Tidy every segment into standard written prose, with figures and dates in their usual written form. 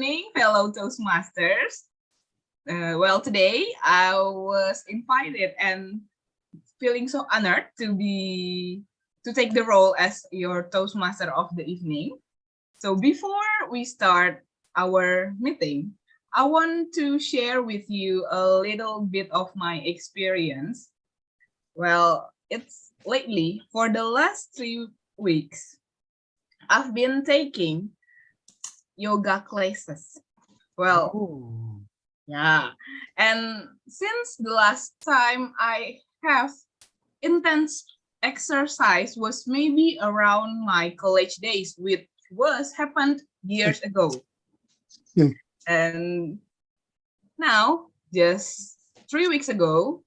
evening, fellow Toastmasters. Well, today I was invited and feeling so honored to take the role as your Toastmaster of the evening. So before we start our meeting, I want to share with you a little bit of my experience. Well, it's lately, for the last 3 weeks, I've been taking yoga classes. Well, yeah. And since the last time I have intense exercise was maybe around my college days, which was happened years ago. And now, just 3 weeks ago,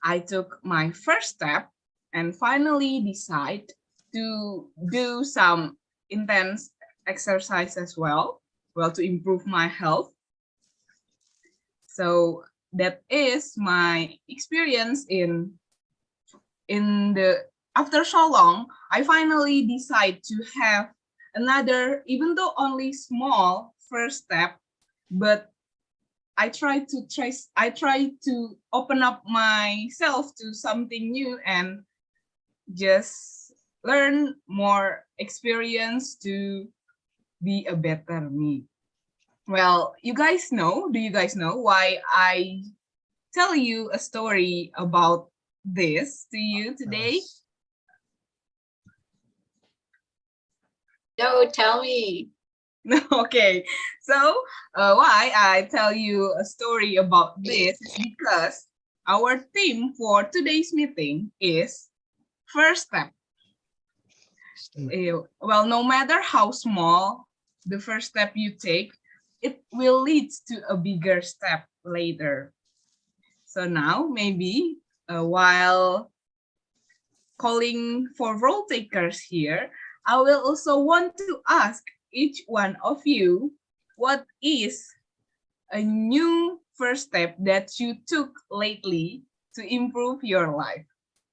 I took my first step and finally decide to do some intense exercise as well, to improve my health. So that is my experience in the after so long, I finally decide to have another, even though only small first step, but I try to open up myself to something new and just learn more experience to be a better me. Well, do you guys know why I tell you a story about this to you today? No, tell me. Okay, so why I tell you a story about this is because our theme for today's meeting is first step. Well, no matter how small the first step you take, it will lead to a bigger step later. So now maybe while calling for role takers here, I will also want to ask each one of you, what is a new first step that you took lately to improve your life?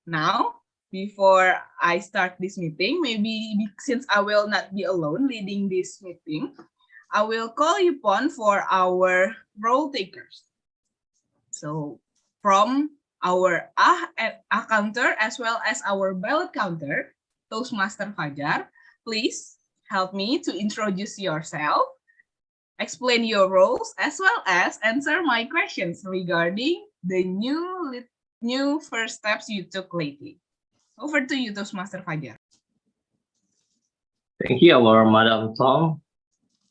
Now, before I start this meeting, maybe since I will not be alone leading this meeting, I will call upon for our role takers. So from our counter as well as our ballot counter, Toastmaster Fajar, please help me to introduce yourself, explain your roles, as well as answer my questions regarding the new first steps you took lately. Over to you, Toastmaster Fajar. Thank you, our Madam Tom.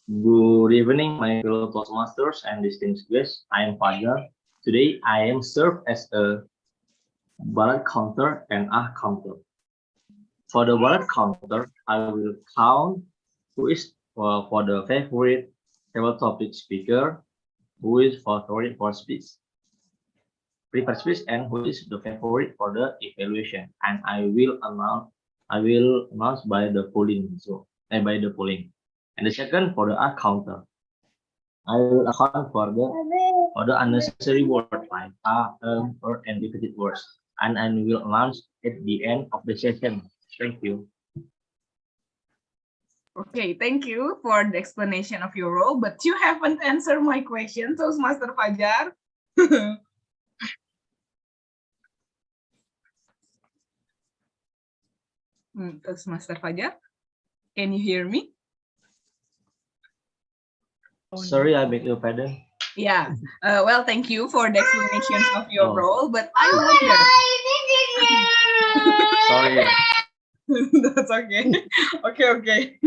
Good evening, my fellow Toastmasters and distinguished guests. I am Fajar. Today, I am served as a ballot counter and a counter. For the ballot counter, I will count who is for the favorite table topic speaker, who is favorite for speech, prepared speech, and who is the favorite for the evaluation. And I will announce by the polling. By the polling. And the second for the counter, I will account for the unnecessary word like or and repeated words, and I will announce at the end of the session. Thank you. Okay, thank you for the explanation of your role, but you haven't answered my question, Toastmaster Fajar. Toastmaster Fajar, can you hear me? Sorry, I beg your pardon. Yeah, well, thank you for the explanations of your role, but I wonder. Sorry. That's okay. Okay.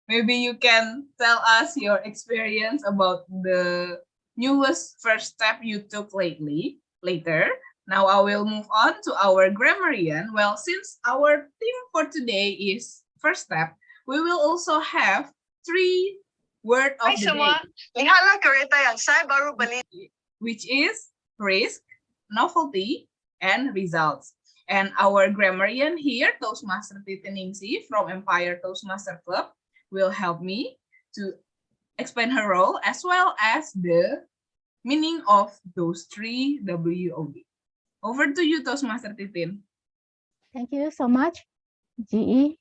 Maybe you can tell us your experience about the newest first step you took later. Now I will move on to our grammarian. Well, since our theme for today is first step, we will also have 3 word of the day, which is risk, novelty, and results. And our grammarian here, Toastmaster Titiningsi from Empire Toastmaster Club, will help me to explain her role as well as the meaning of those 3 WOD. Over to you, Toastmaster Titin. Thank you so much, GE,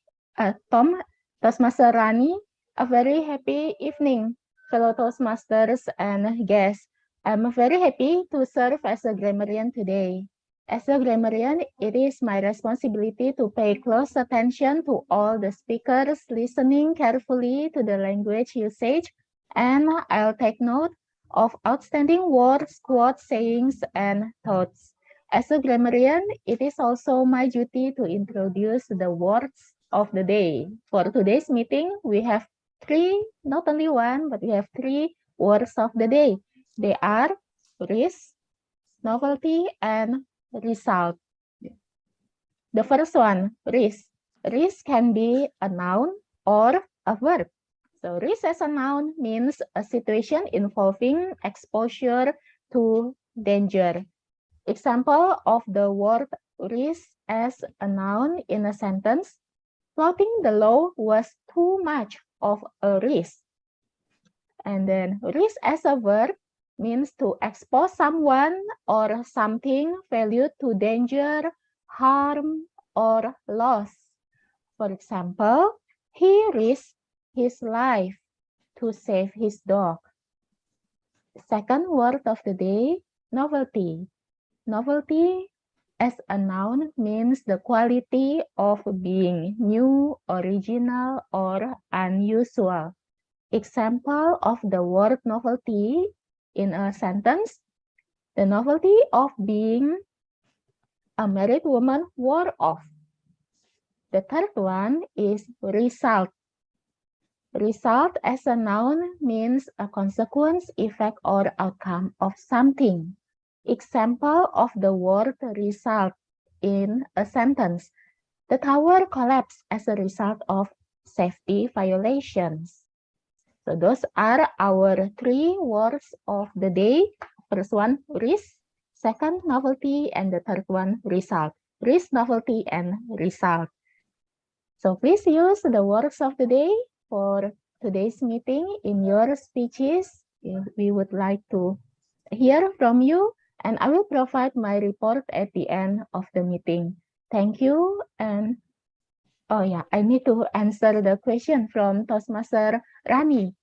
Tom, Toastmaster Rani. A very happy evening fellow Toastmasters and guests. I'm very happy to serve as a grammarian today. As a grammarian, it is my responsibility to pay close attention to all the speakers, listening carefully to the language usage, and I'll take note of outstanding words, quotes, sayings, and thoughts. As a grammarian, it is also my duty to introduce the words of the day. For today's meeting, we have three, not only one, but we have three words of the day. They are risk, novelty, and result. The first one, risk. Risk can be a noun or a verb. So risk as a noun means a situation involving exposure to danger. Example of the word risk as a noun in a sentence. Flouting the law was too much of a risk. And then risk as a verb means to expose someone or something valued to danger, harm, or loss. For example, he risked his life to save his dog. Second word of the day, novelty. Novelty as a noun means the quality of being new, original, or unusual. Example of the word novelty in a sentence. The novelty of being a married woman wore off. The third one is result. Result as a noun means a consequence, effect, or outcome of something. Example of the word result in a sentence. The tower collapsed as a result of safety violations. So those are our three words of the day. First one, risk. Second, novelty. And the third one, result. Risk, novelty, and result. So please use the words of the day for today's meeting in your speeches. We would like to hear from you, and I will provide my report at the end of the meeting. Thank you. And oh yeah, I need to answer the question from Toastmaster Rani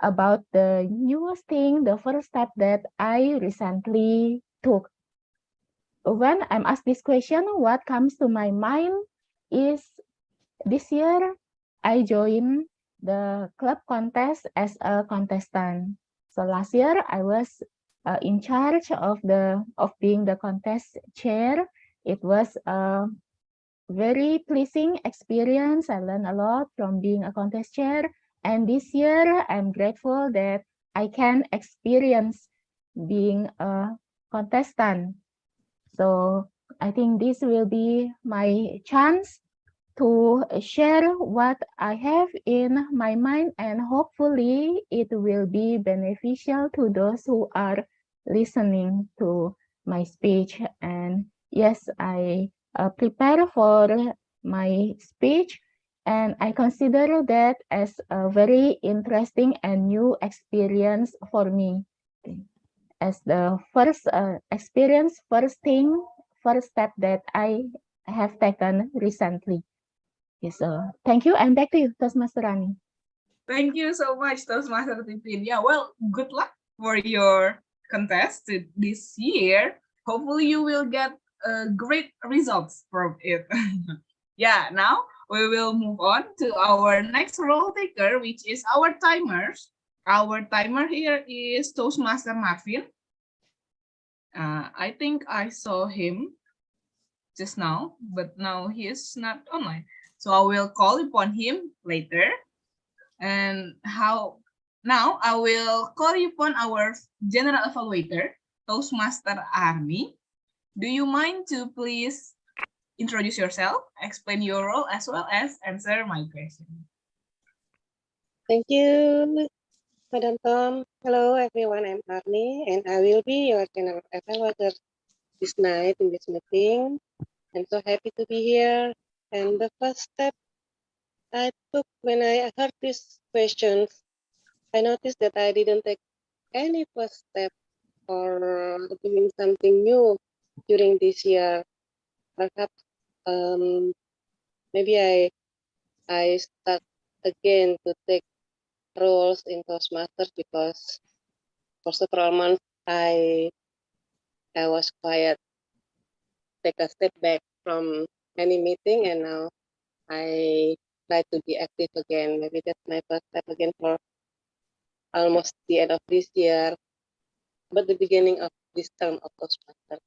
about the newest thing, the first step that I recently took. When I'm asked this question, what comes to my mind is this year I joined the club contest as a contestant. So last year I was in charge of being the contest chair. It was a very pleasing experience. I learned a lot from being a contest chair. And this year I'm grateful that I can experience being a contestant. So I think this will be my chance to share what I have in my mind, and hopefully it will be beneficial to those who are listening to my speech. And yes, I prepare for my speech, and I consider that as a very interesting and new experience for me. As the first experience, first step that I have taken recently. Yes, thank you. And back to you, Toastmaster Rani. Thank you so much, Toastmaster Titin. Yeah, well, good luck for your contest this year. Hopefully you will get great results from it. Yeah, now we will move on to our next role taker, which is our timers. Our timer here is Toastmaster Marvin. I think I saw him just now, but now he is not online. So I will call upon him later. And now I will call upon our general evaluator, Toastmaster Army. Do you mind to please introduce yourself, explain your role, as well as answer my question? Thank you, Madam Tom. Hello, everyone. I'm Arnie, and I will be your general evaluator this night in this meeting. I'm so happy to be here. And the first step I took when I heard these questions, I noticed that I didn't take any first step for doing something new during this year. Perhaps maybe I start again to take roles in Toastmasters because for several months I was quiet, take a step back from any meeting, and now I try to be active again. Maybe that's my first step again for almost the end of this year, but the beginning of this term of Toastmasters.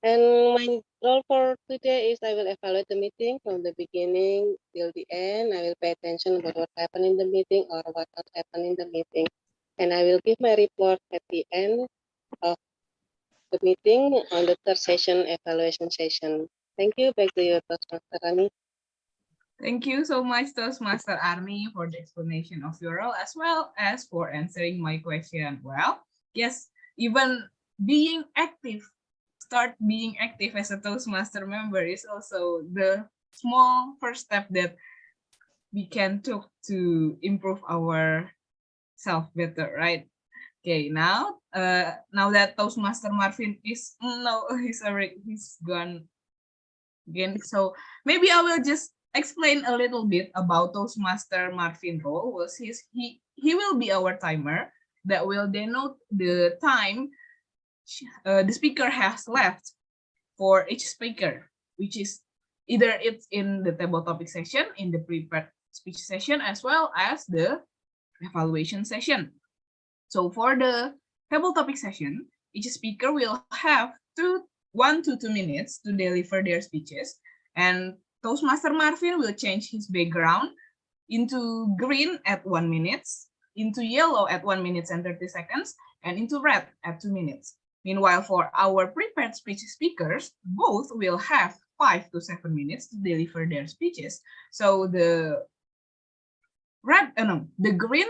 And my role for today is I will evaluate the meeting from the beginning till the end. I will pay attention about what happened in the meeting or what not happened in the meeting. And I will give my report at the end of the meeting on the third session, evaluation session. Thank you. Back to you, Toastmaster Rani. Thank you so much, Toastmaster Army, for the explanation of your role as well as for answering my question. Well, yes, even being active, start being active as a Toastmaster member is also the small first step that we can take to improve our self better, right? Okay, now that Toastmaster Marvin is no, he's gone again. So maybe I will just explain a little bit about Toastmaster Marvin role. Was he will be our timer that will denote the time the speaker has left for each speaker, which is either it's in the table topic session, in the prepared speech session, as well as the evaluation session. So for the table topic session, each speaker will have 1 to 2 minutes to deliver their speeches, and Toastmaster Marvin will change his background into green at 1 minute, into yellow at 1 minute and 30 seconds, and into red at 2 minutes. Meanwhile, for our prepared speech speakers, both will have 5 to 7 minutes to deliver their speeches. So the green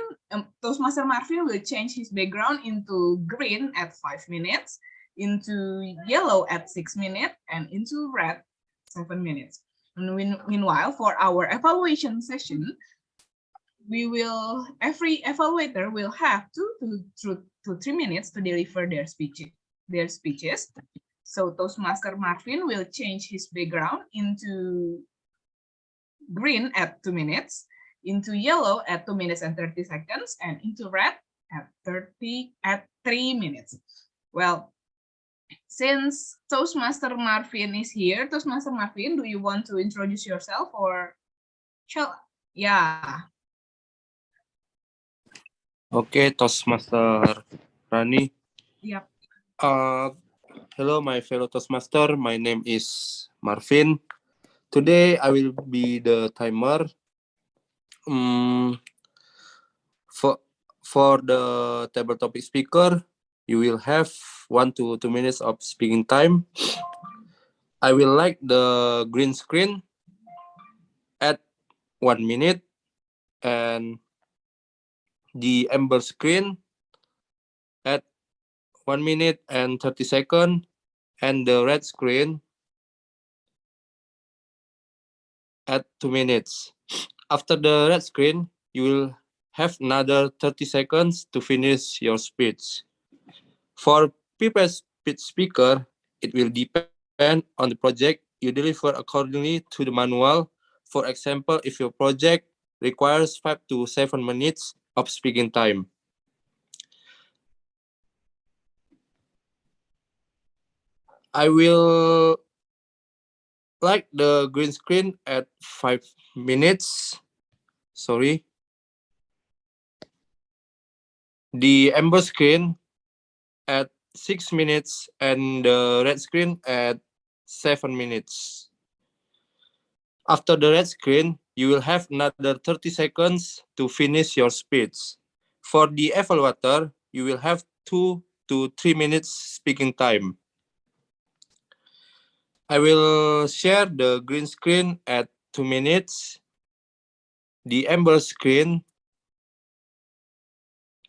Toastmaster Marvin will change his background into green at 5 minutes, into yellow at 6 minutes, and into red 7 minutes. And meanwhile, for our evaluation session, every evaluator will have 2 to 3 minutes to deliver their speeches. So Toastmaster Marvin will change his background into green at 2 minutes, into yellow at 2 minutes and 30 seconds, and into red at 3 minutes. Well, since Toastmaster Marvin is here, Toastmaster Marvin, do you want to introduce yourself or shall? Yeah. Okay, Toastmaster Rani. Yep. Hello, my fellow Toastmaster. My name is Marvin. Today, I will be the timer. For the table topic speaker, you will have 1 to 2 minutes of speaking time. I will like the green screen at 1 minute and the amber screen at 1 minute and 30 seconds, and the red screen at 2 minutes. After the red screen, you will have another 30 seconds to finish your speech. For prepared speech speaker, it will depend on the project you deliver accordingly to the manual. For example, if your project requires 5 to 7 minutes of speaking time. I will like the green screen at 5 minutes. Sorry. The amber screen at 6 minutes and the red screen at 7 minutes. After the red screen, you will have another 30 seconds to finish your speech. For the evaluator, you will have 2 to 3 minutes speaking time. I will share the green screen at 2 minutes, the amber screen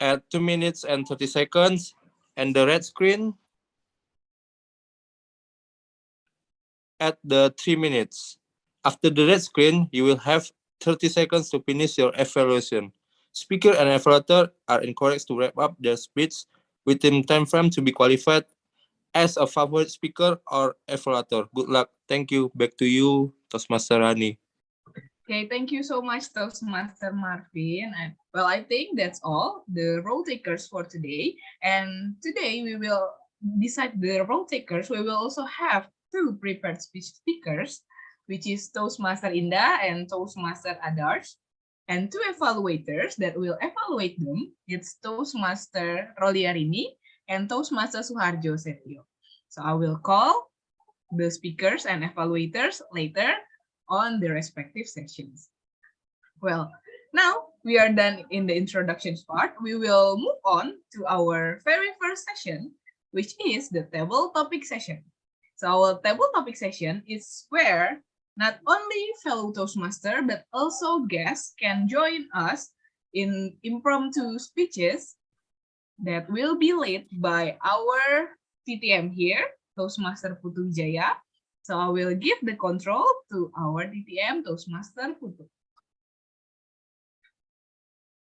at 2 minutes and 30 seconds, and the red screen at the 3 minutes. After the red screen, you will have 30 seconds to finish your evaluation. Speaker and evaluator are encouraged to wrap up their speech within time frame to be qualified as a favorite speaker or evaluator. Good luck. Thank you. Back to you, Toastmaster Rani. Okay, thank you so much, Toastmaster Marvin. And well, I think that's all the role takers for today. And today we will, beside the role takers, we will also have two prepared speech speakers, which is Toastmaster Indah and Toastmaster Adarsh, and two evaluators that will evaluate them. It's Toastmaster Roliarini and Toastmaster Suharjo Setio. So I will call the speakers and evaluators later on the respective sessions. Well, now we are done in the introductions part. We will move on to our very first session, which is the table topic session. So our table topic session is where not only fellow Toastmaster, but also guests can join us in impromptu speeches that will be led by our TTM here, Toastmaster Putu Wijaya. So I will give the control to our TTM, Toastmaster Putu.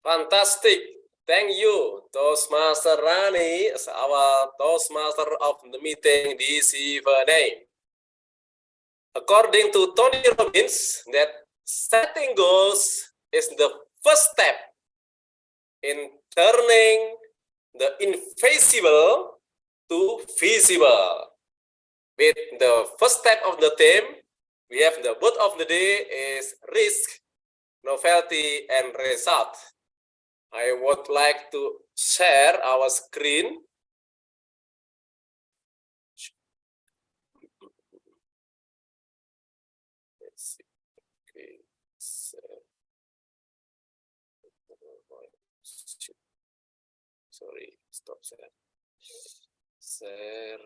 Fantastic. Thank you, Toastmaster Rani, as our Toastmaster of the meeting this evening. According to Tony Robbins, that setting goals is the first step in turning the invisible to visible. With the first step of the theme, we have the word of the day is risk, novelty, and result. I would like to share our screen. Let's see. Okay. Sorry, stop share. Share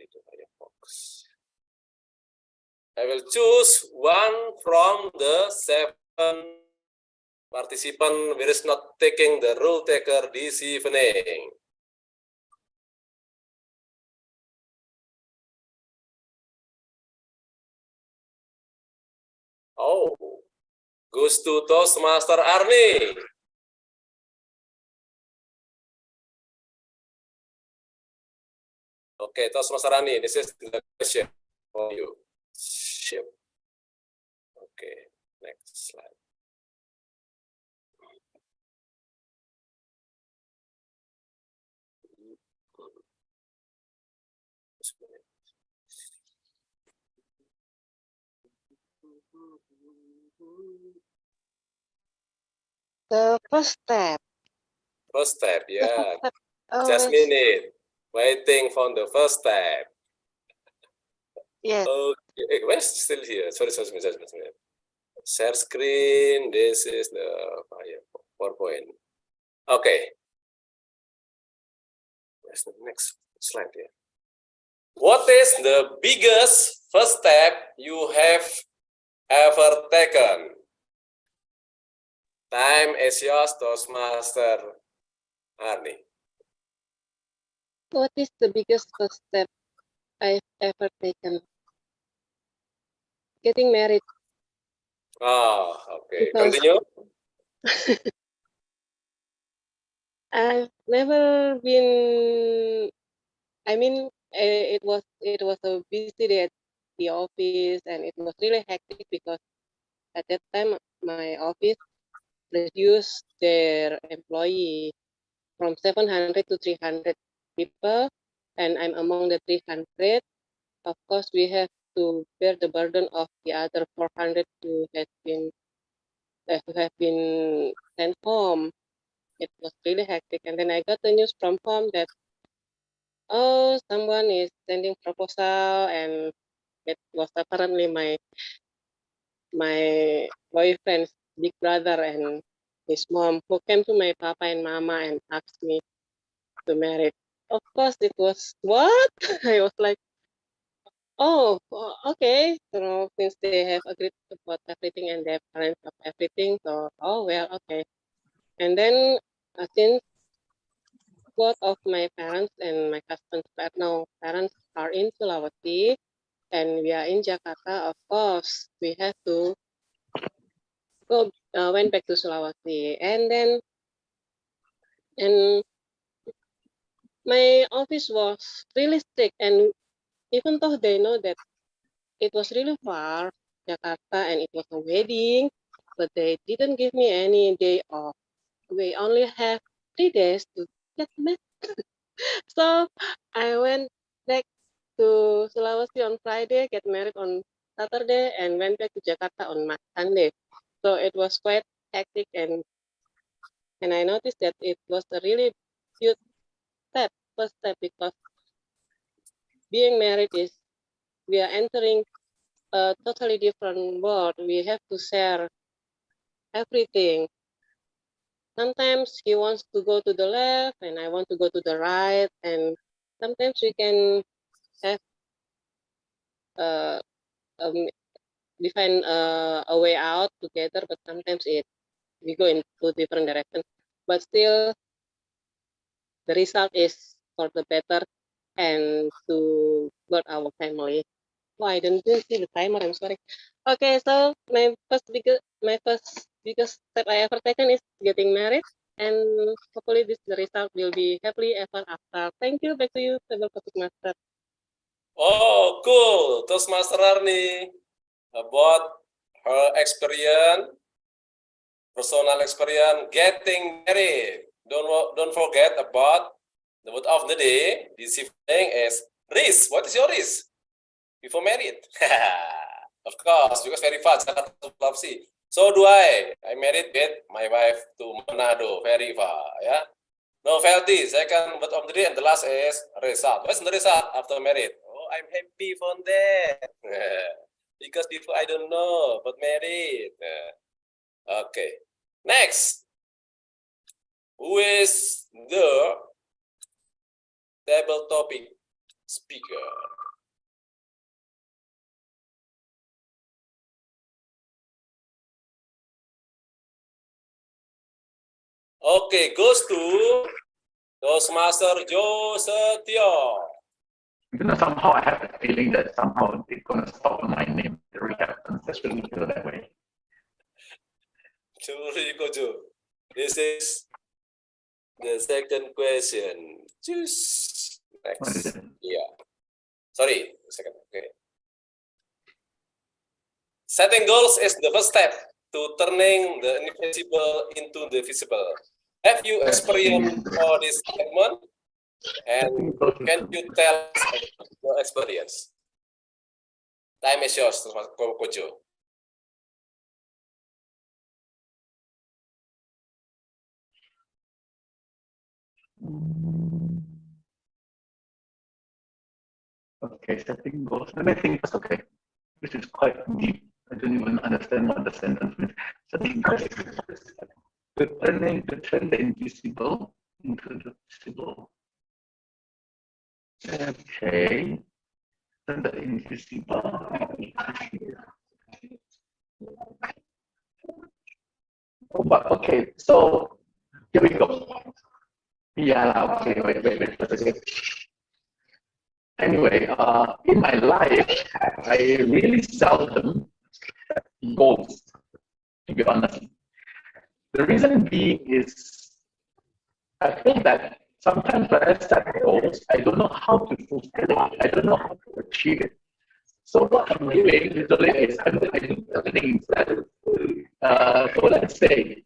itu Firefox. I will choose one from the 7 participant who is not taking the role taker this evening. Oh, goes to Toastmaster Arni. Okay, Toastmaster Arni, this is the question for you. Ship. Okay, next slide. The first step. First step, yeah. Always, Just minute. Waiting for the first step. yes. Okay, where's still here? Sorry. Share screen. This is the PowerPoint. Okay. Where's the next slide here? What is the biggest first step you have ever taken? Time is yours, Toastmaster Arni. What is the biggest first step I've ever taken? Getting married. Ah, okay. Because Continue. I've never been. I mean, it was a busy day at the office, and it was really hectic because at that time my office reduced their employee from 700 to 300 people, and I'm among the 300. Of course, we have to bear the burden of the other 400 who have been sent home. It was really hectic, and then I got the news from home that someone is sending proposal, and it was apparently my boyfriend's big brother and his mom who came to my papa and mama and asked me to marry. Of course, it was what? I was like, oh, okay. So since they have agreed about everything and their parents of everything, so oh well, okay. And then since both of my parents and my husband's parents are in Sulawesi and we are in Jakarta, of course we have to went back to Sulawesi, and then my office was really strict, and even though they know that it was really far, Jakarta and it was a wedding, but they didn't give me any day off. We only have 3 days to get married. So I went back to Sulawesi on Friday, get married on Saturday, and went back to Jakarta on Sunday. So it was quite hectic, and I noticed that it was a really huge first step, because being married is we are entering a totally different world. We have to share everything. Sometimes he wants to go to the left and I want to go to the right, and sometimes we can have uh, um, define a way out together, but sometimes we go in two different directions. But still, the result is for the better and to build our family. Oh, I didn't see the timer. I'm sorry. Okay, so my first biggest step I ever taken is getting married, and hopefully the result will be happily ever after. Thank you. Back to you, Table Topic Master. Oh, cool. Toastmaster Arni about her experience, personal experience getting married. Don't forget about the word of the day. This evening is risk. What is your risk before married? Of course, because very fast. So do I. I married with my wife to Manado, very far. Yeah. Novelty, second word of the day, and the last is result. What's the result after married? Oh, I'm happy for that. Because before I don't know, but married. Okay. Next. Who is the table topic speaker? Okay, goes to Toastmaster Josetio. Somehow I have a feeling that somehow they're going to stop my name. The reactions, that's really feel that way. This is the second question. Choose next. Yeah. Sorry, second. Okay. Setting goals is the first step to turning the invisible into the visible. Have you experienced all this segment? And can you tell us your experience? Time is yours, Kojo. Okay, setting goals. Let me think. That's okay. This is quite deep. I don't even understand what the sentence means. Setting goals to turn the invisible into the visible. Okay. Turn the invisible. Oh, but okay, so here we go. Yeah, okay, wait. Okay. Anyway, in my life, I really seldom set goals, to be honest. The reason being is I feel that sometimes when I set goals, I don't know how to fulfill it. I don't know how to achieve it. So what I'm doing usually is I'm doing things that, so let's say,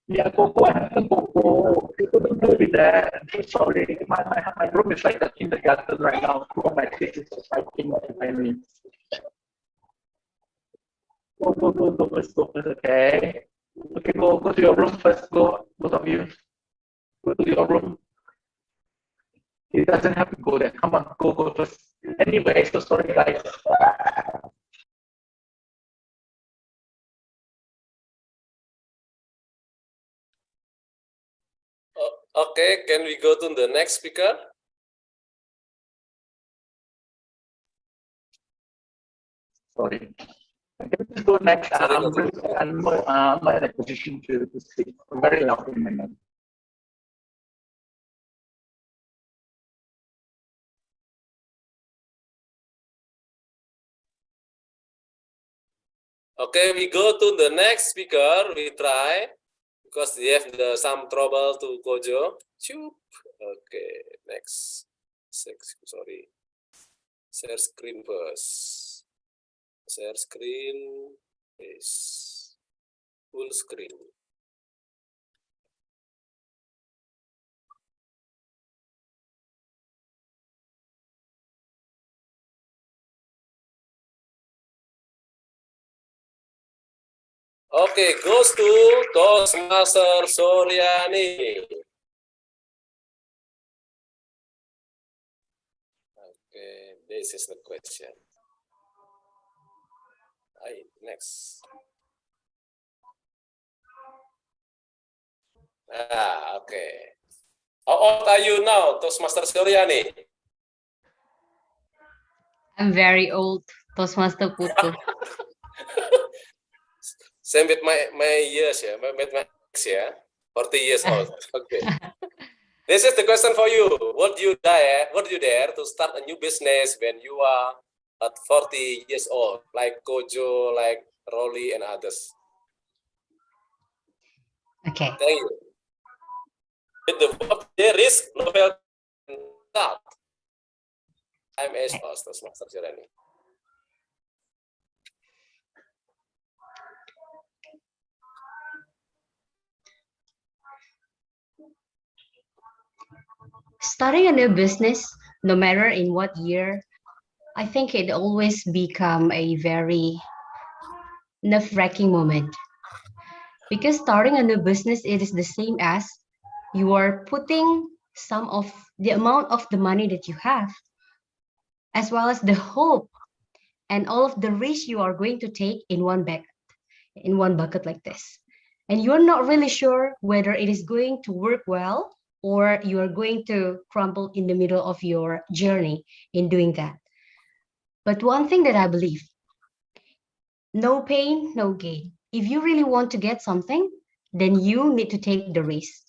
yeah, Coco, I haven't Coco. You couldn't do with that. I'm so sorry. My room is like a kindergarten right now. My kids is fighting my family. Go, let's go first, okay? Okay, go to your room first. Go, both of you. Go to your room. It doesn't have to go there. Come on, go first. Anyway, so sorry, guys. Okay, can we go to the next speaker? Sorry. Okay, let's go next. I'm in a position to speak very loudly. Okay, we go to the next speaker. We try because they have some trouble to Kojo. Okay, next. Sorry. Share screen first. Share screen is full screen. Okay, goes to Toastmaster Suryani. Okay, this is the question. Next. Okay. How old are you now, Toastmaster Suryani? I'm very old, Toastmaster Putu. Same with my years, yeah, with my age, yeah, 40 years old. Okay. This is the question for you. Would you dare to start a new business when you are at 40 years old, like Kojo, like Rolly, and others? Okay. Thank you. With the verb there is novel start. I'm as Toastmaster Suryani. Starting a new business, no matter in what year, I think it always become a very nerve-wracking moment. Because starting a new business, it is the same as you are putting some of the amount of the money that you have, as well as the hope and all of the risk you are going to take in one bucket like this. And you're not really sure whether it is going to work well or you are going to crumble in the middle of your journey in doing that. But one thing that I believe, no pain, no gain. If you really want to get something, then you need to take the risk.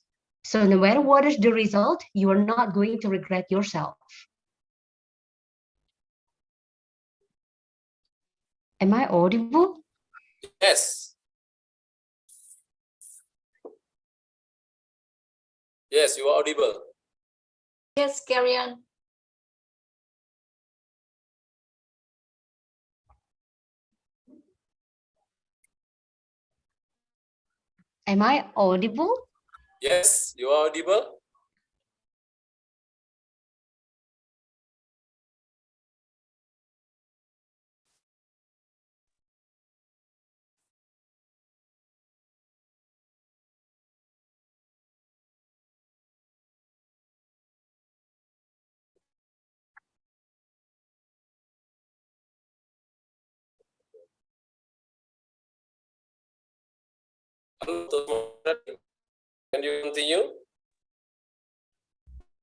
So no matter what is the result, you are not going to regret yourself. Am I audible? Yes. Yes, you are audible. Yes, carry on. Am I audible? Yes, you are audible. Can you continue?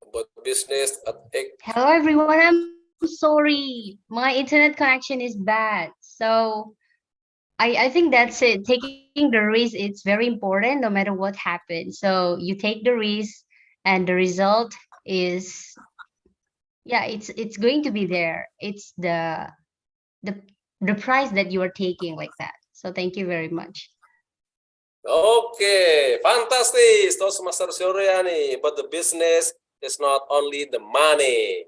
About business at Hello everyone, I'm sorry. My internet connection is bad. So I think that's it. Taking the risk, it's very important no matter what happens. So you take the risk and the result is, yeah, it's going to be there. It's the the price that you are taking like that. So thank you very much. Okay, fantastic, Toastmaster Suryani. But the business is not only the money.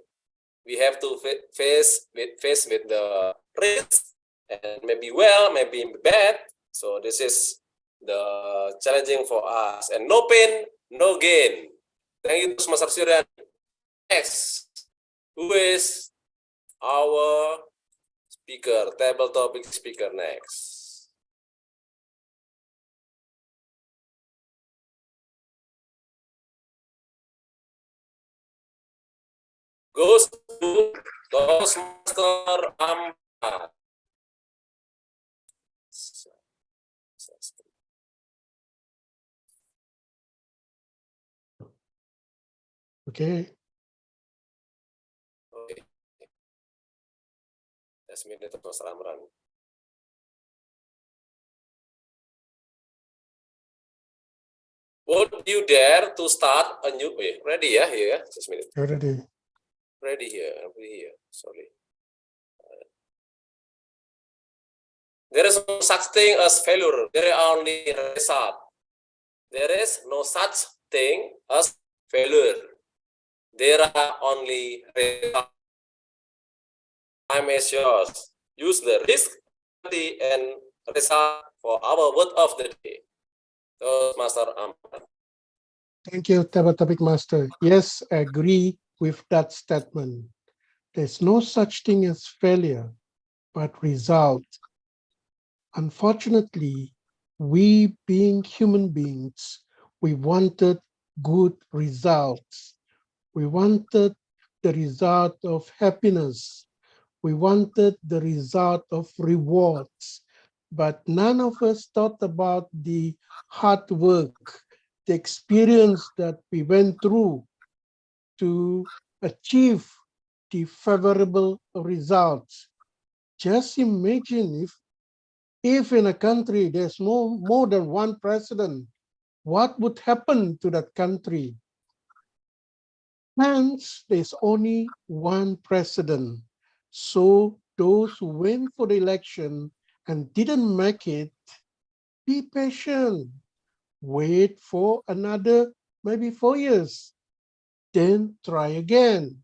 We have to face with the risk, and maybe well, maybe bad. So this is the challenging for us. And no pain, no gain. Thank you, Toastmaster Suryani. Next, who is our speaker, table topic speaker next? Goes to Toastmaster Ahmad. Okay. Okay. That's me, Toastmaster Amran. Would you dare to start a new way? Ready, yeah, here. Just a minute. Ready. Ready here. Sorry. There is no such thing as failure. There are only result. There is no such thing as failure. There are only results. Time is yours. Use the risk and result for our word of the day. Toastmaster Amran. Thank you, Topic Master. Yes, I agree with that statement. There's no such thing as failure, but result. Unfortunately, we being human beings, we wanted good results. We wanted the result of happiness. We wanted the result of rewards. But none of us thought about the hard work, the experience that we went through to achieve the favorable results. Just imagine if in a country there's more than one president, what would happen to that country? Hence, there's only one president. So those who went for the election and didn't make it, be patient. Wait for another, maybe 4 years. Then try again.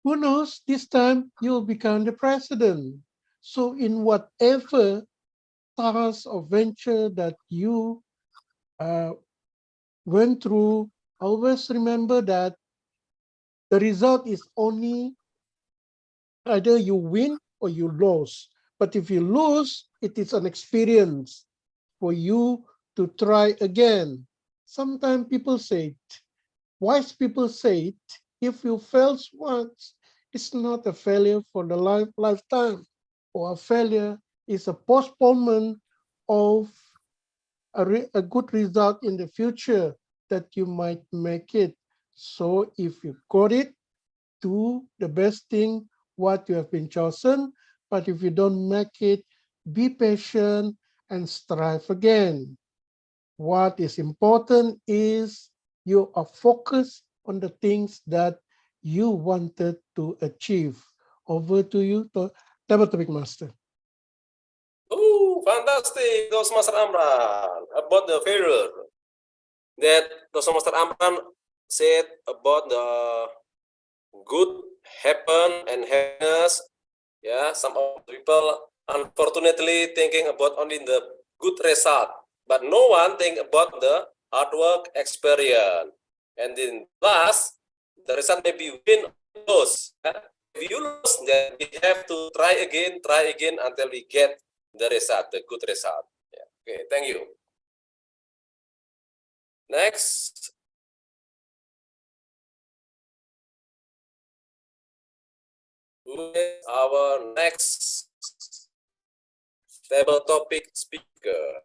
Who knows, this time you'll become the president. So in whatever task or venture that you went through, always remember that the result is only either you win or you lose. But if you lose, it is an experience for you to try again. Sometimes people say it, wise people say it, if you fail once, it's not a failure for the lifetime, or a failure is a postponement of a good result in the future that you might make it. So if you got it, do the best thing what you have been chosen. But if you don't make it, be patient and strive again. What is important is you are focused on the things that you wanted to achieve. Over to you, Topic Master. Oh, fantastic, Toastmaster Amran, about the failure that Toastmaster Amran said about the good happen and happiness. Yeah, some of people unfortunately thinking about only the good result, but no one think about the hard work experience. And then last, the result may be win or lose. Yeah? If you lose, then we have to try again until we get the result, the good result. Yeah. Okay, thank you. Next. Who is our next table topic speaker?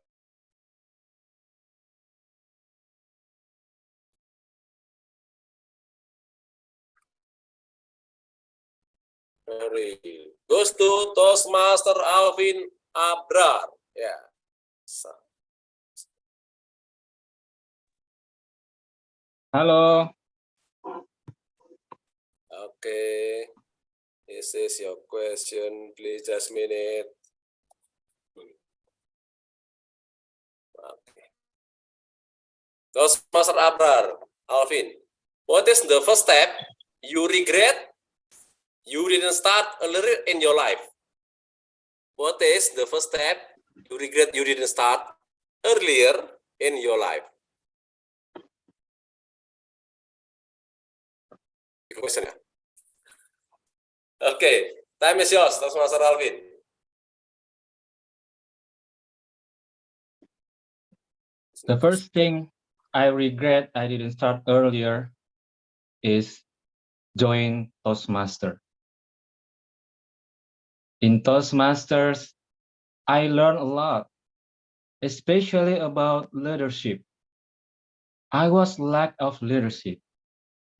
Goes to Toastmaster Alvin Abrar. Yeah. Halo. Okay. This is your question. Please just a minute. Okay. Toastmaster Abrar, Alvin, what is the first step you regret you didn't start earlier in your life? What is the first step you regret you didn't start earlier in your life? Question. Okay, time is yours, Toastmaster Alvin. The first thing I regret I didn't start earlier is join Toastmaster. In Toastmasters, I learned a lot, especially about leadership. I was lack of leadership.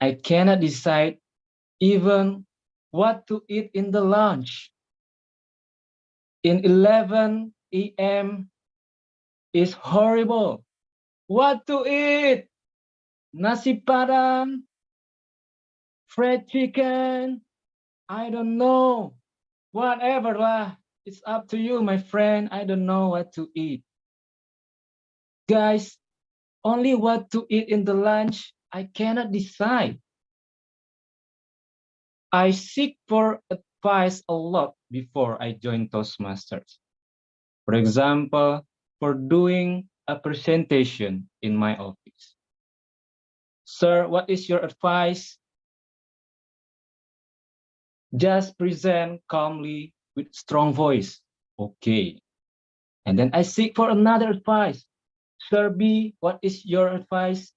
I cannot decide even what to eat in the lunch. In 11 a.m. is horrible. What to eat? Nasi padang, fried chicken, I don't know. Whatever lah. It's up to you, my friend. I don't know what to eat. Guys, only what to eat in the lunch, I cannot decide. I seek for advice a lot before I joined Toastmasters. For example, for doing a presentation in my office. Sir, what is your advice? Just present calmly with strong voice. Okay. And then I seek for another advice. Sir B, what is your advice?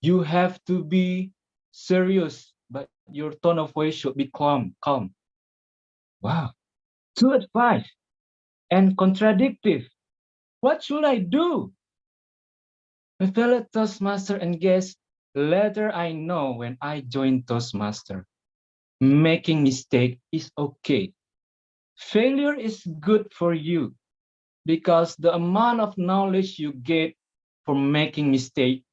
You have to be serious, but your tone of voice should be calm. Wow. Two advice and contradictive. What should I do? My fellow Toastmaster and guests, later I know when I joined Toastmaster, making mistake is okay. Failure is good for you because the amount of knowledge you get from making mistake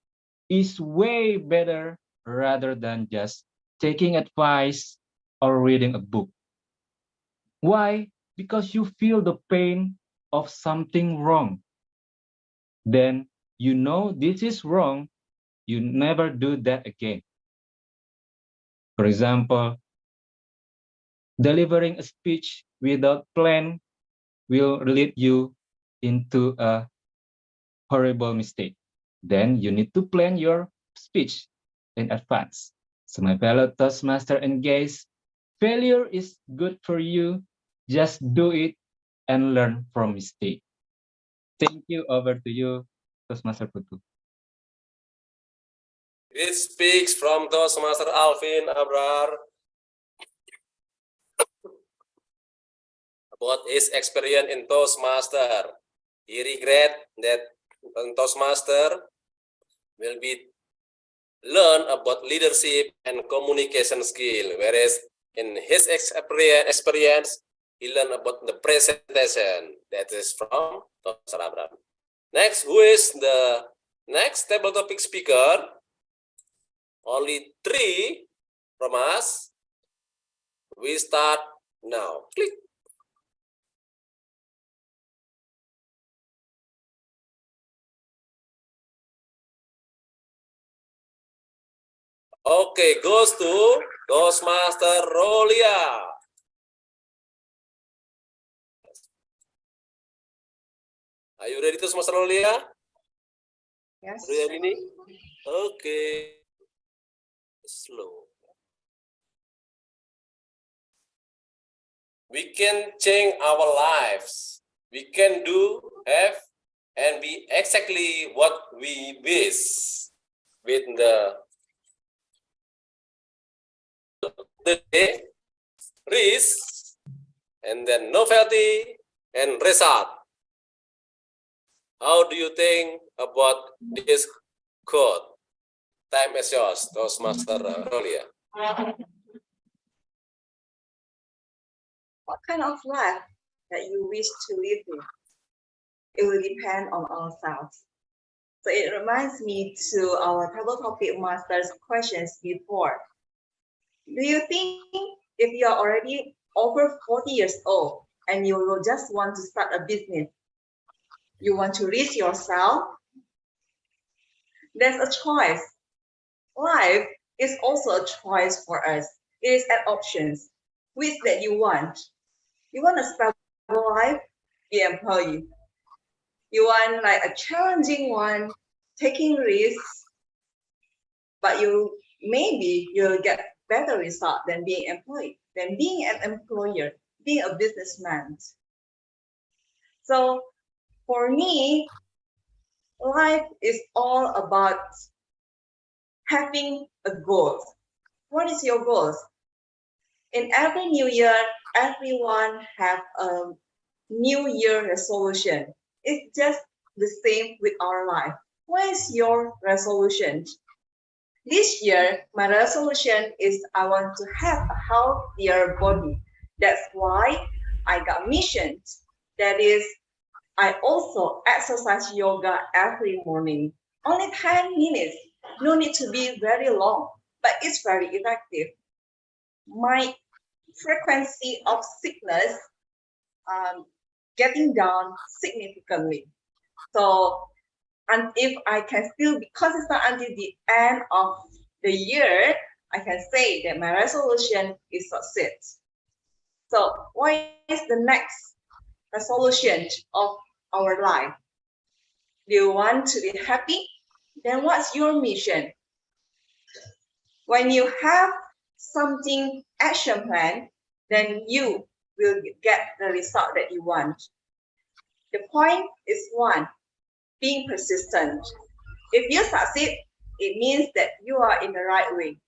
is way better rather than just taking advice or reading a book. Why? Because you feel the pain of something wrong. Then you know this is wrong, you never do that again. For example, delivering a speech without plan will lead you into a horrible mistake. Then you need to plan your speech in advance. So my fellow Toastmaster and guests, failure is good for you. Just do it and learn from mistake. Thank you. Over to you, Toastmaster Putu. It speaks from Toastmaster Alvin Abrar about his experience in Toastmaster. He regret that in Toastmaster will be learn about leadership and communication skill, whereas in his experience, he learned about the presentation. That is from Toastmaster Abrar. Next, who is the next table topic speaker? Only 3 from us. We start now. Click. Okay, goes to Toastmaster Rolia. Are you ready, Toastmaster Rolia? Yes. Are you ready? Okay. Slow. We can change our lives. We can do, have, and be exactly what we wish with the day, risk, and then novelty and result. How do you think about this quote? Time is yours, Toastmaster Rolia. What kind of life that you wish to live in? It will depend on ourselves. So it reminds me to our table topic masters questions before. Do you think if you are already over 40 years old and you will just want to start a business, you want to risk yourself? There's a choice. Life is also a choice for us. It is an options. Which that you want? You want a stable life? Be an employee. You want like a challenging one, taking risks, but you'll get better result than being employed, than being an employer, being a businessman. So for me, life is all about having a goal. What is your goals? In every new year, everyone have a new year resolution. It's just the same with our life. What is your resolution? This year, my resolution is I want to have a healthier body. That's why I got missioned. That is, I also exercise yoga every morning. Only 10 minutes. No need to be very long, but it's very effective. My frequency of sickness getting down significantly. So, and if I can still be consistent until the end of the year, I can say that my resolution is success. So what is the next resolution of our life? Do you want to be happy? Then what's your mission? When you have something action plan, then you will get the result that you want. The point is one, being persistent. If you succeed, it means that you are in the right way.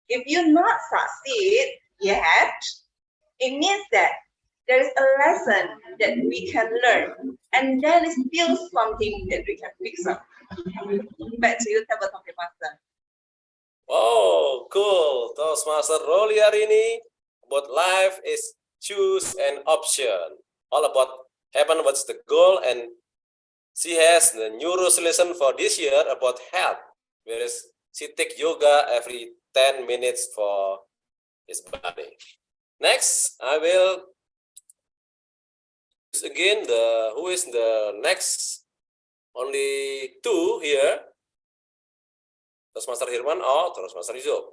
If you not succeed yet, it means that there is a lesson that we can learn, and there is still something that we can fix up. Back to you, Tabletop Master. Oh, cool. Toastmaster Roli hari ini about life is choose an option. All about happen, what's the goal, and she has the new resolution for this year about health, whereas she take yoga every 10 minutes for his body. Next, I will use again who is the next, only two here. Toastmaster Herman or Toastmaster Yusuf?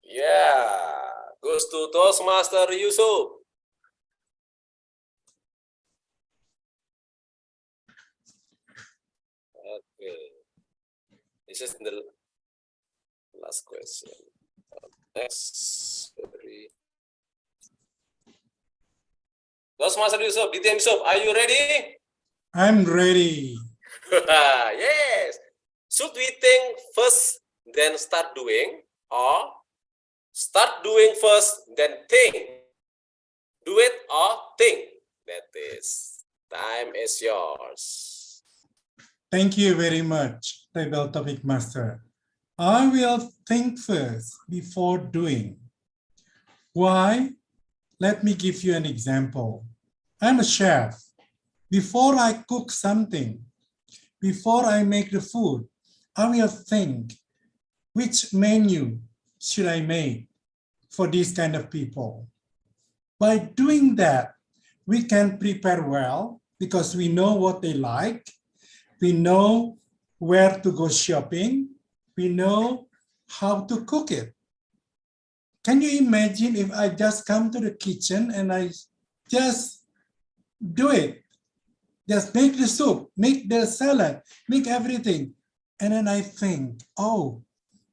Yeah, goes to Toastmaster Yusuf. Okay, this is the last question. Next, Toastmaster Yusuf, DTM Yusuf, are you ready? I'm ready. Yes. Should we think first, then start doing, or start doing first, then think? Do it or think. That is, time is yours. Thank you very much, Table Topic Master. I will think first before doing. Why? Let me give you an example. I'm a chef. Before I cook something, before I make the food, I will think, which menu should I make for these kind of people? By doing that, we can prepare well because we know what they like. We know where to go shopping. We know how to cook it. Can you imagine if I just come to the kitchen and I just do it? Just make the soup, make the salad, make everything. And then I think, oh,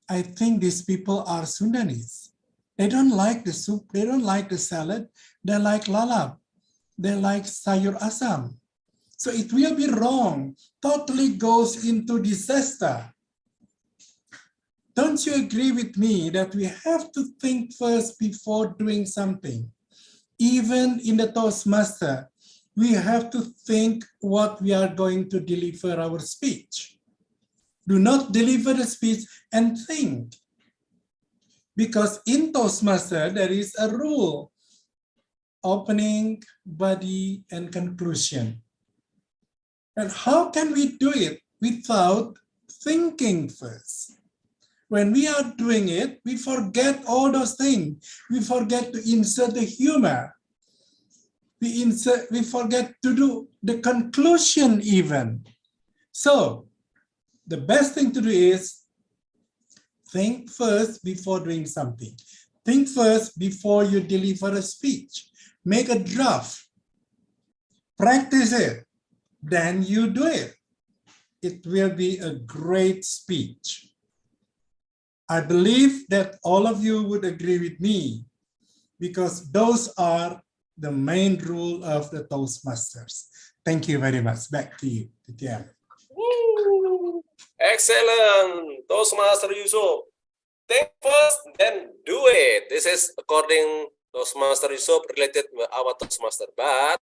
I think these people are Sundanese. They don't like the soup, they don't like the salad, they like lalap, they like sayur asam. So it will be wrong, totally goes into disaster. Don't you agree with me that we have to think first before doing something? Even in the Toastmaster, we have to think what we are going to deliver our speech. Do not deliver the speech and think. Because in Toastmaster, there is a rule, opening, body, and conclusion. And how can we do it without thinking first? When we are doing it, we forget all those things. We forget to insert the humor. We forget to do the conclusion even. So the best thing to do is think first before doing something. Think first before you deliver a speech. Make a draft. Practice it. Then you do it. It will be a great speech. I believe that all of you would agree with me because those are the main rule of the Toastmasters. Thank you very much. Back to you, Titian. Excellent, Toastmaster Yusuf. Think first, then do it. This is according Toastmaster Yusuf related with our Toastmaster, but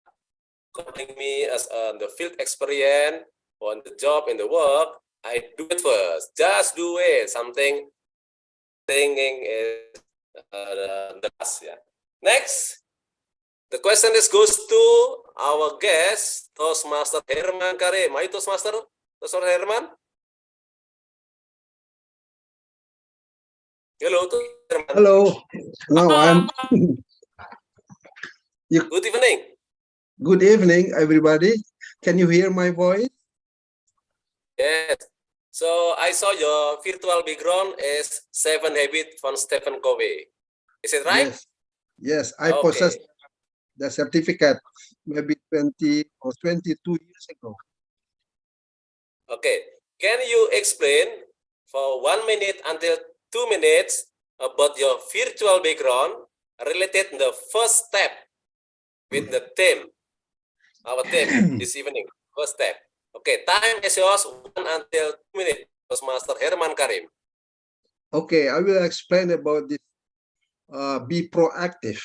according me as the field experience on the job in the work, I do it first. Just do it. Something thinking is the last. Yeah. Next, the question is goes to our guest, Toastmaster Herman Karim. Are you Toastmaster Herman? Hello, Herman. Hello. Now I'm. Good evening. Good evening, everybody. Can you hear my voice? Yes. So I saw your virtual background is 7 Habits from Stephen Covey. Is it right? Yes, yes, I Okay. possess the certificate maybe 20 or 22 years ago. Okay. Can you explain for 1 minute until 2 minutes about your virtual background related to the first step with the theme, our theme this evening, first step. Okay, time is yours, 1 until 2 minutes, Toastmaster Herman Karim. Okay, I will explain about this. Be proactive.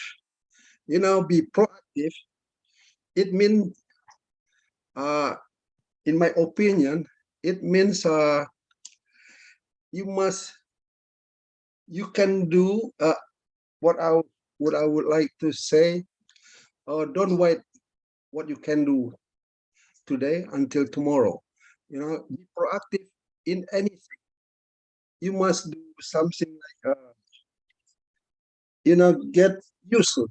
You know, be proactive. It means, in my opinion, it means you can do what I would like to say. Don't wait what you can do today until tomorrow. You know, be proactive in anything. You must do something like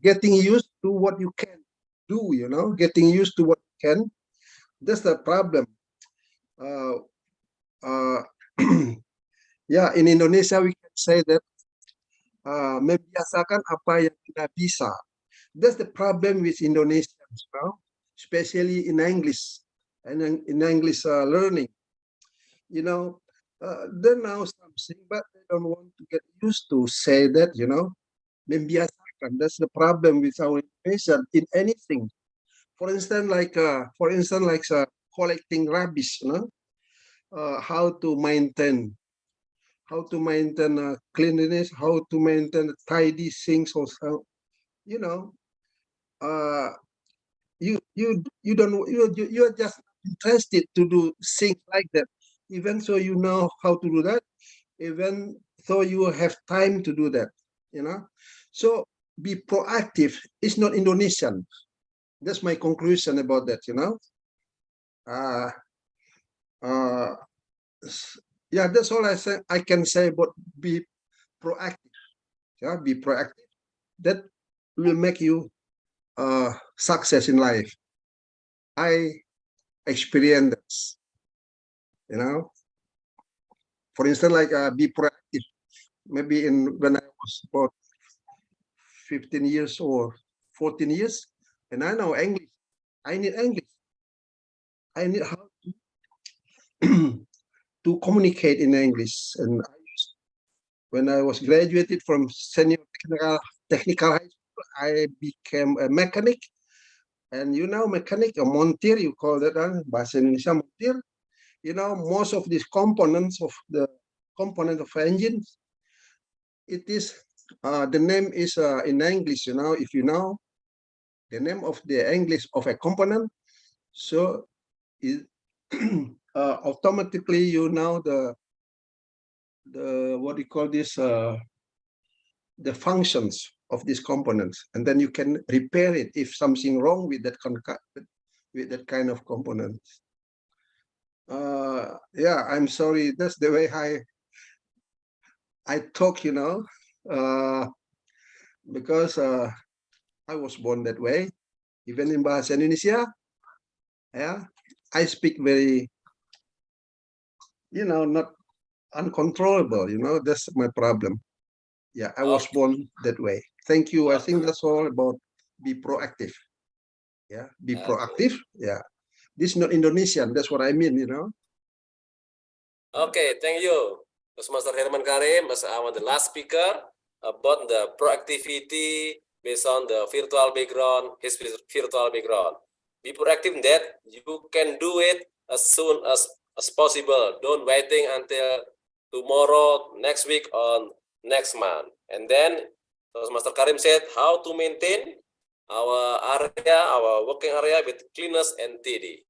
getting used to what you can do. You know, getting used to what you can. That's the problem. Uh, yeah, in Indonesia we can say that membiasakan apa yang tidak bisa. That's the problem with Indonesians, you know? Especially in English and in English learning. You know, they know something, but they don't want to get used to say that, you know, membiasakan. That's the problem with our Indonesian in anything. For instance, collecting rubbish, you know, how to maintain cleanliness, how to maintain tidy things, also, you know. You don't you're just interested to do things like that, even so you know how to do that, even though you have time to do that, you know. So be proactive. It's not Indonesian. That's my conclusion about that, you know. uh yeah, that's all I can say about be proactive. Yeah, be proactive. That will make you success in life. I experienced this, you know. For instance, like be proactive. Maybe when I was about 15 years or 14 years, and I know English. I need English. I need how to communicate in English. And when I was graduated from senior technical high school, I became a mechanic. And you know, mechanic, a montir, you call that, bahasa Indonesia montir. You know, most of these components of engines, it is the name is in English. You know, if you know the name of the English of a component, so it automatically you know the what do you call this, the functions of these components, and then you can repair it if something wrong with that kind of components. Yeah, I'm sorry. That's the way I talk, you know, because I was born that way. Even in bahasa Indonesia, yeah, I speak very, you know, not uncontrollable. You know, that's my problem. Yeah, I was born that way. Thank you. I think that's all about be proactive. Yeah, be proactive. Yeah, this is not Indonesian. That's what I mean. You know. Okay, thank you, Toastmaster Herman Karim, as our the last speaker about the proactivity based on the virtual background, his virtual background. Be proactive in that you can do it as soon as possible. Don't waiting until tomorrow, next week, or next month. And then Toastmaster Karim said how to maintain our area, our working area with cleanliness and tidy.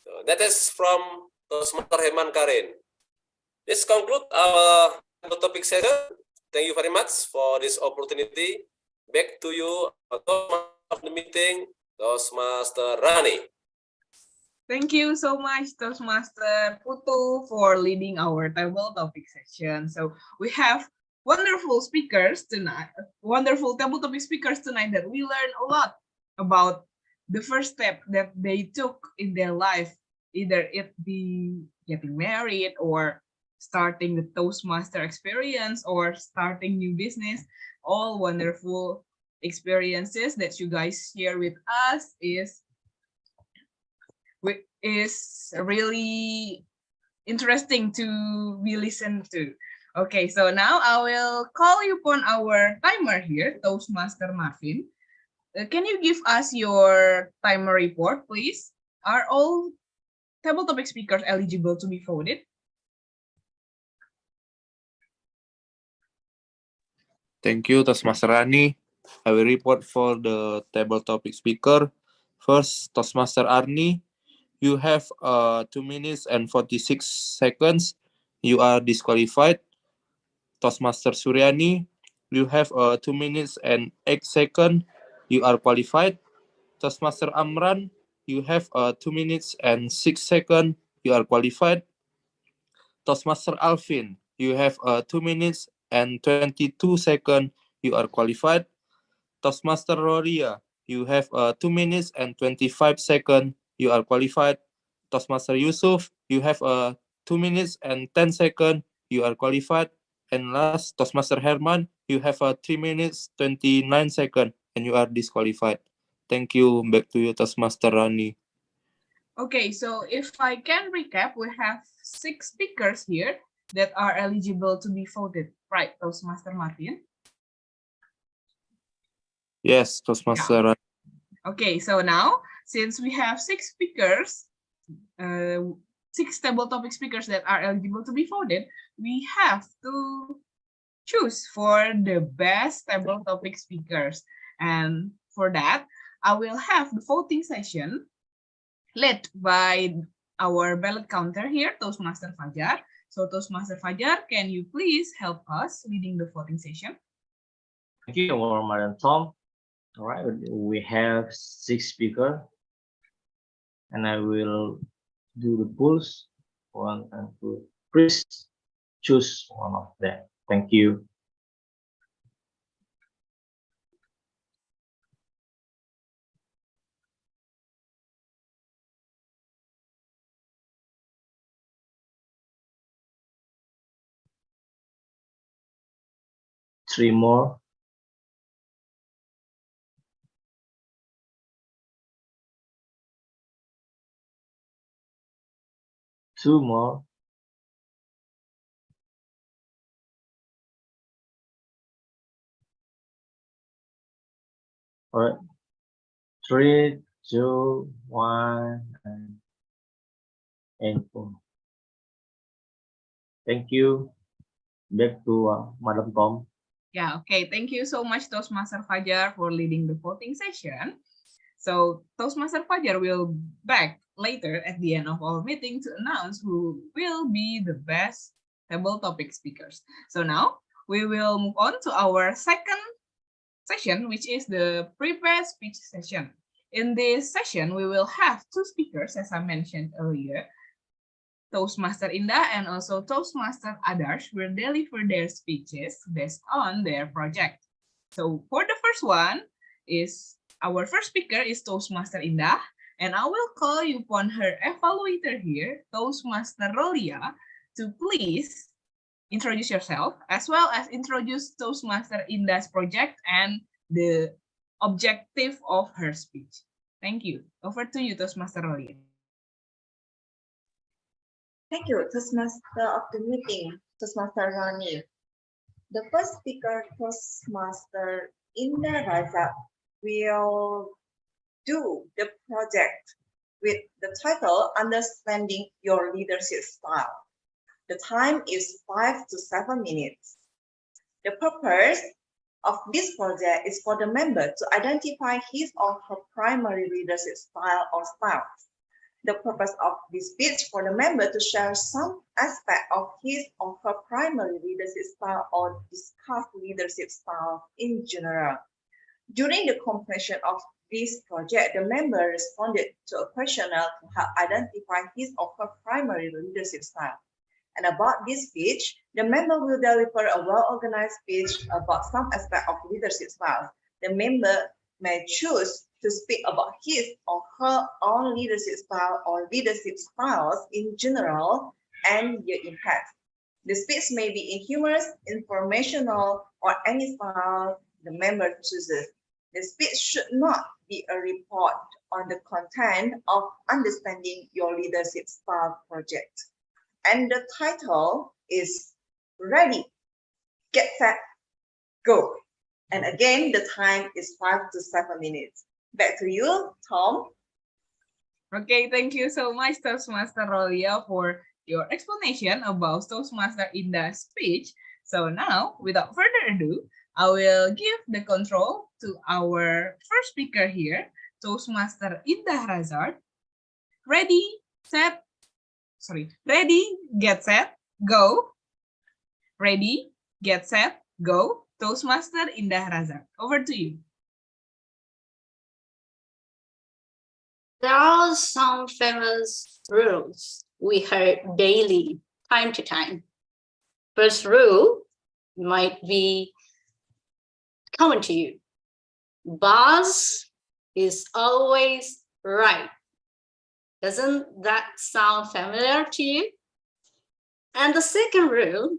So that is from Toastmaster Herman Karim. This concludes our topic session. Thank you very much for this opportunity. Back to you, of the meeting, Toastmaster Rani. Thank you so much, Toastmaster Putu, for leading our table topic session. So we have wonderful speakers tonight, wonderful table topic speakers tonight that we learned a lot about the first step that they took in their life either it be getting married or starting the Toastmaster experience or starting new business. All wonderful experiences that you guys share with us is really interesting to be listened to. Okay, so now I will call upon our timer here, Toastmaster Marvin. Can you give us your timer report, please? Are all table topic speakers eligible to be voted? Thank you, Toastmaster Rani. I will report for the table topic speaker. First, Toastmaster Arni, you have 2 minutes and 46 seconds. You are disqualified. Toastmaster Suryani, you have 2 minutes and 8 seconds. You are qualified. Toastmaster Amran, you have 2 minutes and 6 seconds. You are qualified. Toastmaster Alvin, you have 2 minutes and 22 seconds. You are qualified. Toastmaster Roria, you have 2 minutes and 25 seconds. You are qualified. Toastmaster Yusuf, you have 2 minutes and 10 seconds. You are qualified. And last, Toastmaster Herman, you have 3 minutes 29 seconds and you are disqualified. Thank you. Back to you, Toastmaster Rani. Okay, so if I can recap, we have 6 speakers here that are eligible to be voted, right, Toastmaster Martin? Yes, Toastmaster Rani. Okay, so now since we have 6 speakers, 6 table topic speakers that are eligible to be voted, we have to choose for the best table topic speakers. And for that, I will have the voting session led by our ballot counter here, Toastmaster Fajar. So Toastmaster Fajar, can you please help us leading the voting session? Thank you, Madam Tom. All right, we have 6 speakers, and I will do the polls 1 and 2. Please choose one of them. Thank you. Three more. Two more. All right. 3, 2, 1, and 4. Thank you. Back to Madam Tom. Yeah, okay. Thank you so much, Toastmaster Fajar, for leading the voting session. So Toastmaster Fajar will back later at the end of our meeting to announce who will be the best table topic speakers. So now we will move on to our second session, which is the prepared speech session. In this session, we will have 2 speakers, as I mentioned earlier. Toastmaster Indah and also Toastmaster Adarsh will deliver their speeches based on their project. So for the first one is our first speaker is Toastmaster Indah, and I will call upon her evaluator here, Toastmaster Rolia, to please introduce yourself as well as introduce Toastmaster Indah's project and the objective of her speech. Thank you. Over to you, Toastmaster Rolia. Thank you, Toastmaster of the meeting, Toastmaster Rani. The first speaker, Toastmaster Indah Raza, will do the project with the title Understanding Your Leadership Style. The time is 5 to 7 minutes. The purpose of this project is for the member to identify his or her primary leadership style or styles. The purpose of this speech for the member to share some aspect of his or her primary leadership style or discuss leadership style in general. During the completion of this project, the member responded to a questionnaire to help identify his or her primary leadership style. And about this speech, the member will deliver a well-organized speech about some aspect of leadership styles. The member may choose to speak about his or her own leadership style or leadership styles in general and their impact. The speech may be in humorous, informational, or any style the member chooses. The speech should not be a report on the content of understanding your leadership style project. And the title is Ready, Get Set, Go. And again, the time is 5 to 7 minutes. Back to you, Tom. Okay, thank you so much, Toastmaster Rolia, for your explanation about Toastmaster in the speech. So now, without further ado, I will give the control to our first speaker here, Toastmaster Indah Razard. Ready, get set, go. Ready, get set, go. Toastmaster Indah Razard, over to you. There are some famous rules we heard daily, time to time. First rule might be common to you. Boss is always right. Doesn't that sound familiar to you? And the second rule,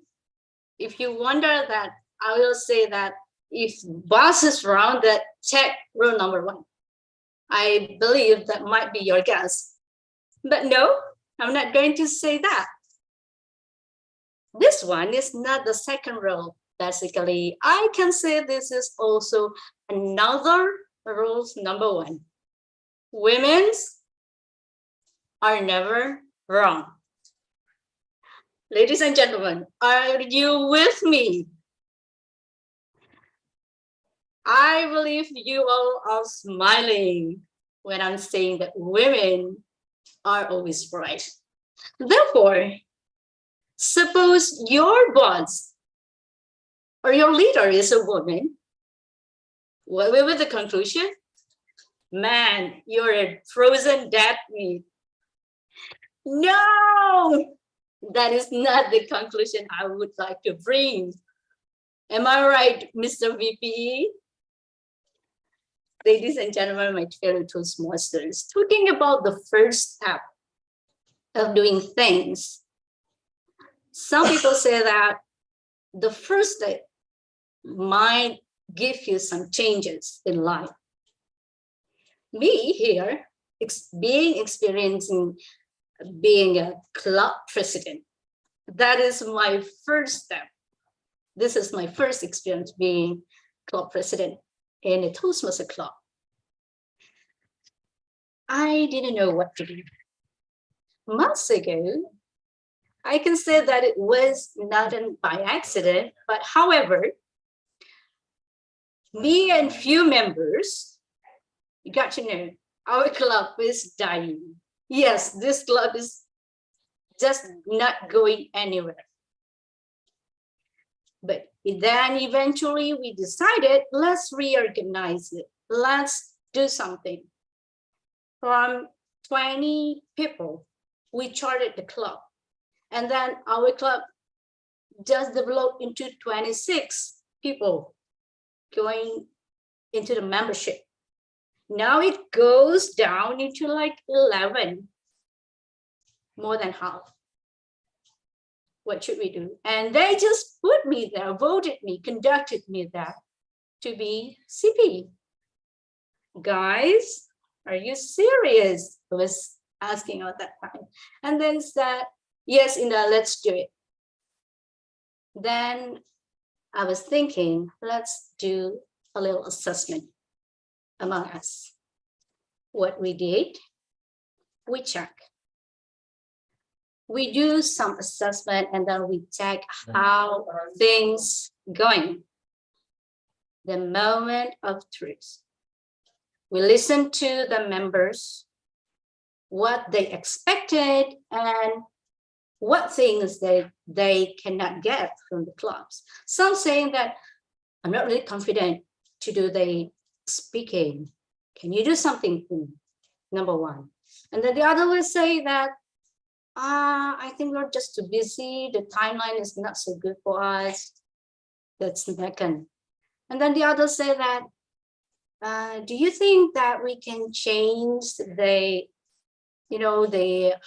if you wonder that, I will say that if boss is wrong, that check rule number 1. I believe that might be your guess. But no, I'm not going to say that. This one is not the second rule. Basically, I can say this is also another rule number 1. Women are never wrong. Ladies and gentlemen, are you with me? I believe you all are smiling when I'm saying that women are always right. Therefore, suppose your boss or your leader is a woman, what will be the conclusion? Man, you're a frozen dead meat. No, that is not the conclusion I would like to bring. Am I right, Mr. VPE? Ladies and gentlemen, my fellow Toastmasters, talking about the first step of doing things. Some people say that the first step might give you some changes in life. Me here, experiencing being a club president, that is my first step. This is my first experience being club president in a Toastmaster club. I didn't know what to do. Months ago, I can say that it was not by accident, but however, me and few members got to know our club is dying. Yes, this club is just not going anywhere. But then eventually we decided, let's reorganize it. Let's do something. From 20 people, we charted the club. And then our club just developed into 26 people going into the membership. Now it goes down into like 11, more than half. What should we do? And they just put me there, voted me, conducted me there to be CP. Guys, are you serious? I was asking at that time. And then said, yes, Indah, let's do it. Then I was thinking, let's do a little assessment among us. What we did, we check. We do some assessment and then we check how things going. The moment of truth. We listen to the members, what they expected and what things they cannot get from the clubs. Some saying that I'm not really confident to do the speaking. Can you do something for me? Number 1. And then the other will say that I think we're just too busy. The timeline is not so good for us. That's the second. And then the others say that Do you think that we can change the,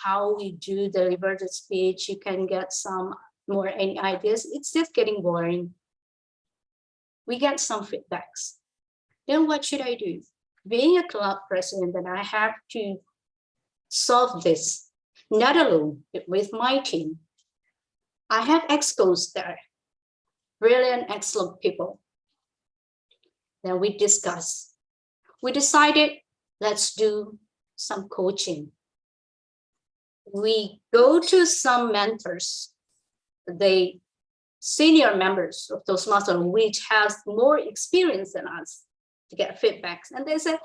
how we do deliver the speech? You can get some more any ideas. It's just getting boring. We get some feedbacks. Then what should I do? Being a club president, then I have to solve this, not alone, but with my team. I have experts there, brilliant, excellent people. Then we discuss. We decided, let's do some coaching. We go to some mentors, the senior members of Toastmasters, which has more experience than us, to get feedbacks. And they said,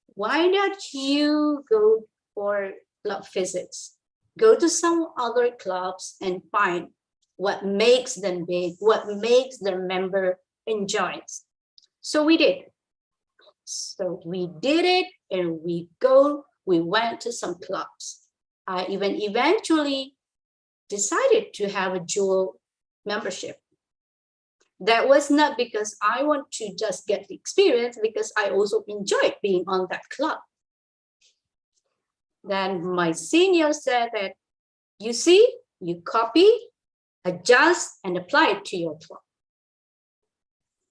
why not you go for club visits? Go to some other clubs and find what makes them big, what makes their member enjoy. So we did. So we did it, and we went to some clubs. I even eventually decided to have a dual membership. That was not because I want to just get the experience, because I also enjoyed being on that club. Then my senior said that, you see, you copy, adjust, and apply it to your club.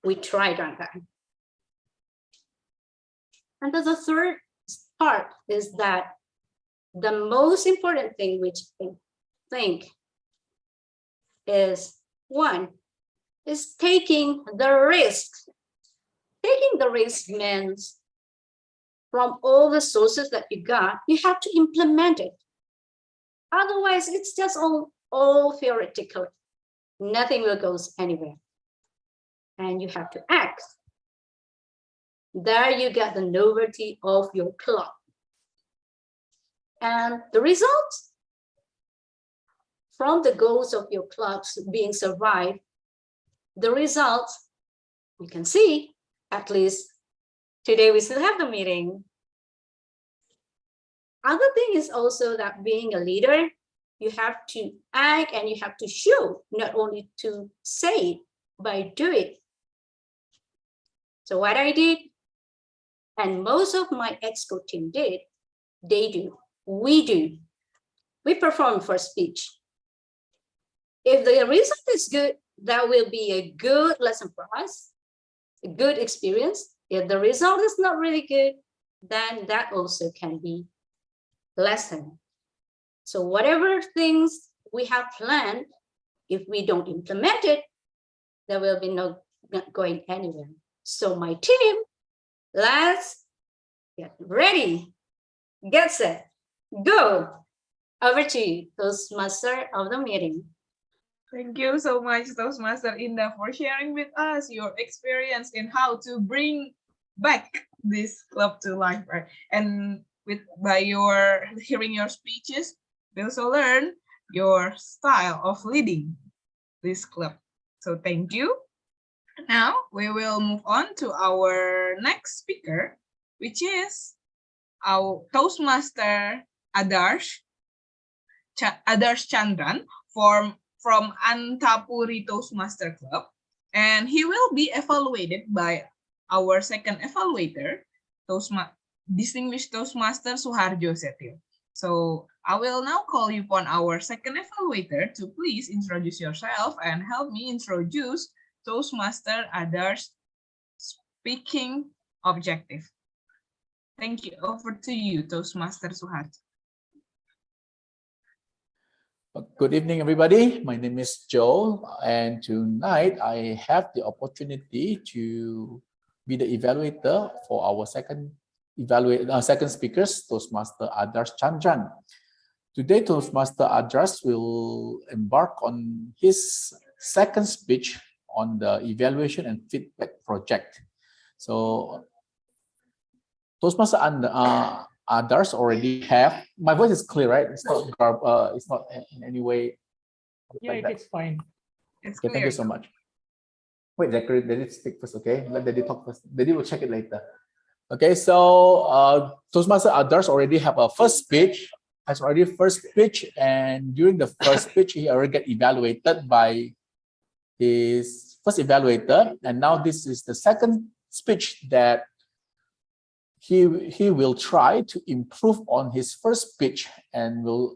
We tried on that. And the third part is that the most important thing, which I think is one, is taking the risk. Taking the risk means from all the sources that you got, you have to implement it. Otherwise, it's just all theoretical. Nothing will go anywhere. And you have to act. There you get the novelty of your club. And the results from the goals of your clubs being survived, the results you can see, at least today we still have the meeting. Other thing is also that being a leader, you have to act and you have to show, not only to say it, but do it. So what I did, and most of my exco team did, they do, we do. We perform for speech. If the result is good, that will be a good lesson for us, a good experience. If the result is not really good, then that also can be lesson. So whatever things we have planned, if we don't implement it, there will be not going anywhere. So my team, let's get ready, get set, go. Over to you, Toastmaster of the meeting. Thank you so much, Toastmaster Indah, for sharing with us your experience in how to bring back this club to life, right? And by hearing your speeches, we also learn your style of leading this club. So thank you. Now we will move on to our next speaker, which is our Toastmaster Adarsh Chandran from Antapuri Toastmaster Club, and he will be evaluated by our second evaluator, Distinguished Toastmaster Suharjo Setio. So I will now call upon our second evaluator to please introduce yourself and help me introduce Toastmaster Adar's speaking objective. Thank you. Over to you, Toastmaster Suharjo. Good evening, everybody. My name is Joel, and tonight I have the opportunity to be the evaluator for our second speaker, Toastmaster Adarsh Chandran. Today, Toastmaster Adarsh will embark on his second speech on the evaluation and feedback project. So, Toastmaster Adarsh already have. My voice is clear, right? It's not it's not in any way. Yeah, like it's fine. It's okay, clear. thank you so much. Wait, Daddy speak first, okay? Let Daddy talk first. Daddy will check it later. Okay, so Toastmaster Adarsh already have a first speech. And during the first speech, he already get evaluated by his first evaluator, and now this is the second speech that he will try to improve on his first speech, and we'll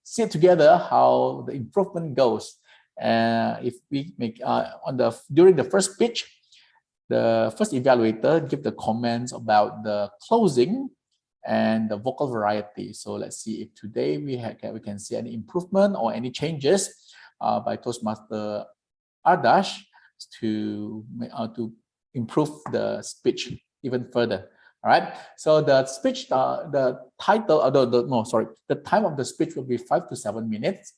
see together how the improvement goes. If we make during the first speech, the first evaluator give the comments about the closing and the vocal variety. So let's see if today we can see any improvement or any changes by Toastmaster Ardash to improve the speech even further. All right. So the speech, the title, the time of the speech will be 5 to 7 minutes,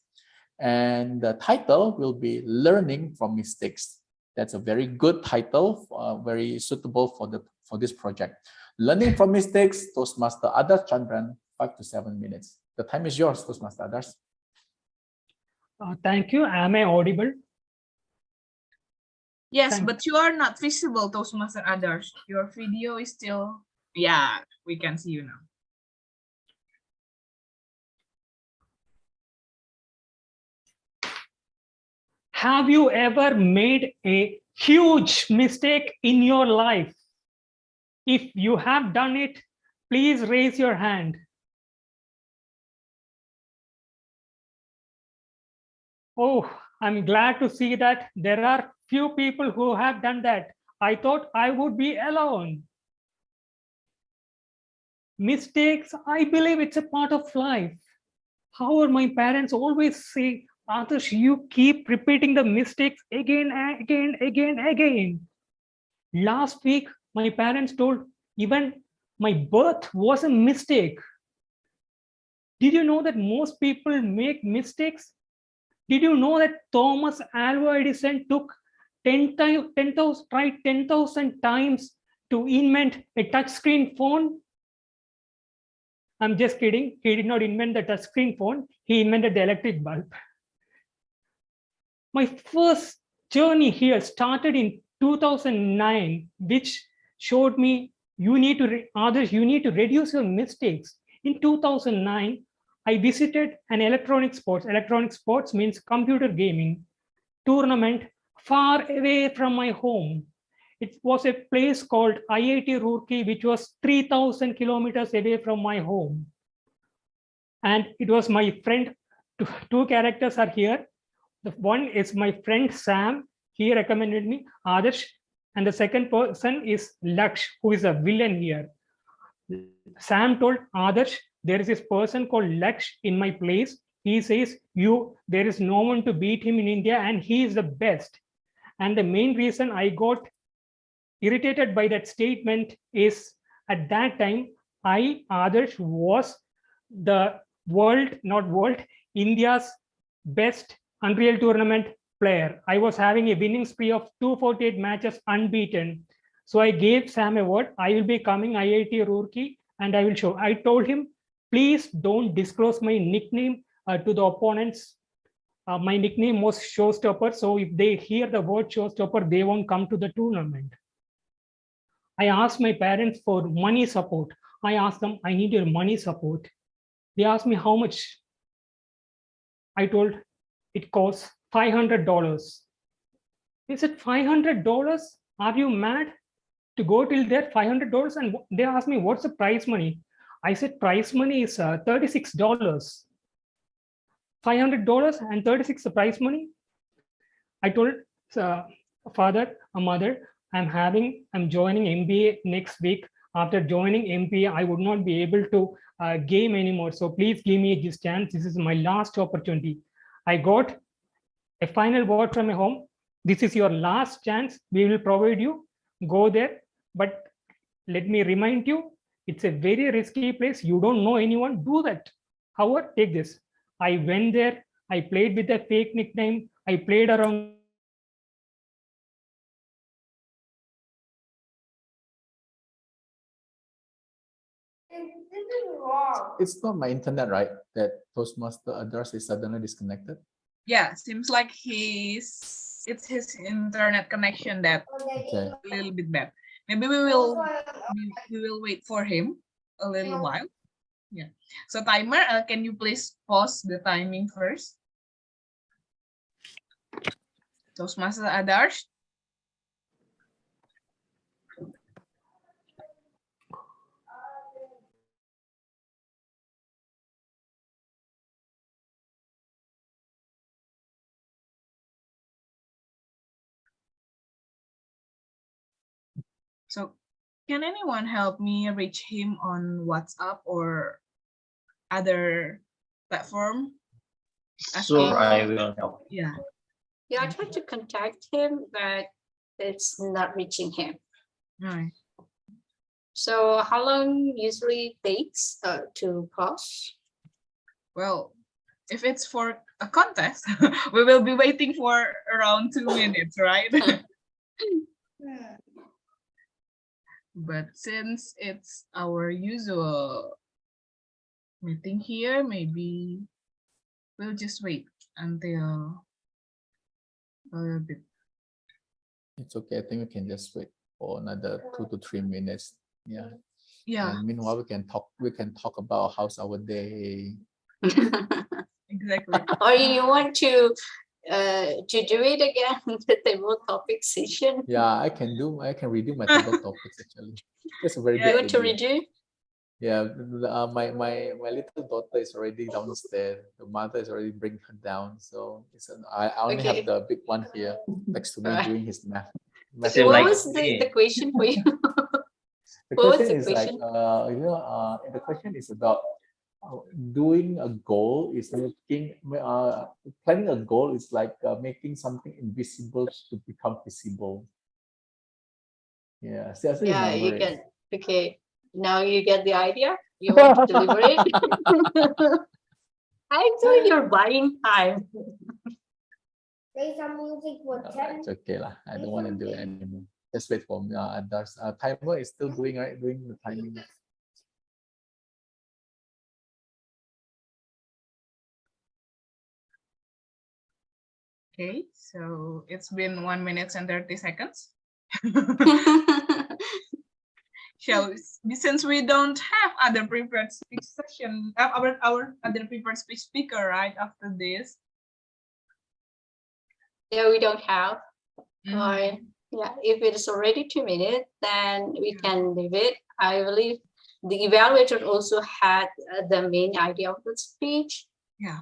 and the title will be "Learning from Mistakes." That's a very good title, very suitable for this project. Learning from mistakes, Toastmaster Adarsh Chandran, 5 to 7 minutes. The time is yours, Toastmaster Adarsh. Thank you. Am I audible? Yes, but you are not visible, Toastmaster Adarsh. Your video is still, yeah, we can see you now. Have you ever made a huge mistake in your life? If you have done it, please raise your hand. Oh, I'm glad to see that there are few people who have done that. I thought I would be alone. Mistakes, I believe it's a part of life. However, my parents always say, Adarsh, you keep repeating the mistakes again. Last week, my parents told even my birth was a mistake. Did you know that most people make mistakes? Did you know that Thomas Alva Edison took 10,000 times to invent a touchscreen phone? I'm just kidding. He did not invent the touchscreen phone. He invented the electric bulb. My first journey here started in 2009, which showed me you need to reduce your mistakes. In 2009, I visited an electronic sports. Electronic sports means computer gaming tournament far away from my home. It was a place called IIT Roorkee, which was 3,000 kilometers away from my home. And it was my friend, two characters are here. The one is my friend Sam. He recommended me, Adarsh. And the second person is Laksh, who is a villain here. Sam told Adarsh, there is this person called Laksh in my place. He says, there is no one to beat him in India, and he is the best. And the main reason I got irritated by that statement is at that time, Adarsh was the India's best Unreal Tournament player. I was having a winning spree of 248 matches unbeaten. So I gave Sam a word. I will be coming IIT Roorkee and I will show. I told him, please don't disclose my nickname to the opponents. My nickname was Showstopper. So if they hear the word Showstopper, they won't come to the tournament. I asked my parents for money support. I asked them, I need your money support. They asked me how much. I told it costs $500. They said, $500? Are you mad to go till there? $500? And they asked me, what's the prize money? I said, prize money is $36. $500 and $36 the prize money. I told father, mother, I'm joining MBA next week. After joining MBA, I would not be able to game anymore. So please give me this chance. This is my last opportunity. I got a final word from my home. This is your last chance. We will provide you. Go there. But let me remind you, it's a very risky place. You don't know anyone. Do that. However, take this. I went there. I played with a fake nickname. I played around. It's not my internet, right? That Toastmaster address is suddenly disconnected. Yeah, seems like it's his internet connection that okay. a little bit bad. Maybe we will wait for him a little while. Yeah. So timer, can you please pause the timing first? Toastmaster Adarsh. So can anyone help me reach him on WhatsApp or other platform? Sure, I will help. Yeah. Yeah, I tried to contact him, but it's not reaching him. Right. So how long usually takes to pause? Well, if it's for a contest, we will be waiting for around 2 minutes, right? But since it's our usual meeting here, maybe we'll just wait until a little bit. It's okay. I think we can just wait for another 2 to 3 minutes. Yeah. Yeah. And meanwhile, we can talk about how's our day. Exactly. Or you want to do it again, the table topic session? Yeah, I can redo my table topics actually. That's a very You good want to idea. redo? Yeah, my little daughter is already downstairs. The mother is already bringing her down. So I only Okay. have the big one here next to me Alright. doing his math. Okay, what was the question for you? The What was question the is like, question? the question is about doing a goal is planning a goal is like making something invisible to become visible. Yeah, see, I still Yeah, remember you it. can. Okay, now you get the idea. You want to deliver it? I thought you're buying time. Play some music for 10. It's okay lah. I don't want to do it anymore. Just wait for others. Timer is still doing the timing. Okay, so it's been 1 minute and 30 seconds. Since we don't have other prepared speech session, our other prepared speech speaker right after this. Yeah, we don't have. Or yeah, if it is already 2 minutes, then we can leave it. I believe the evaluator also had the main idea of the speech. Yeah.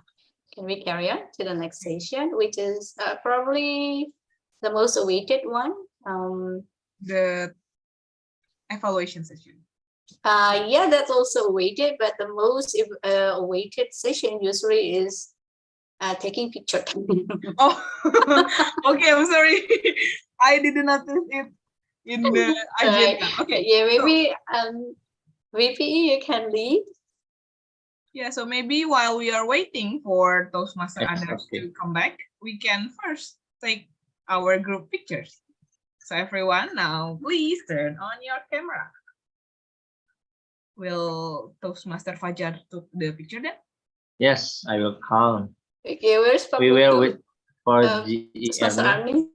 Can we carry on to the next session, which is probably the most awaited one? The evaluation session. Yeah, that's also awaited, but the most awaited session usually is taking picture. Oh, okay. I'm sorry. I didn't notice it in the agenda. Okay. Yeah, maybe VPE you can lead. Yeah, so maybe while we are waiting for Toastmaster others okay. to come back, we can first take our group pictures. So everyone, now please turn on your camera. Will Toastmaster Fajar took the picture then? Yes, I will count. Okay, where's Pak We will Putu? wait for Toastmaster Armin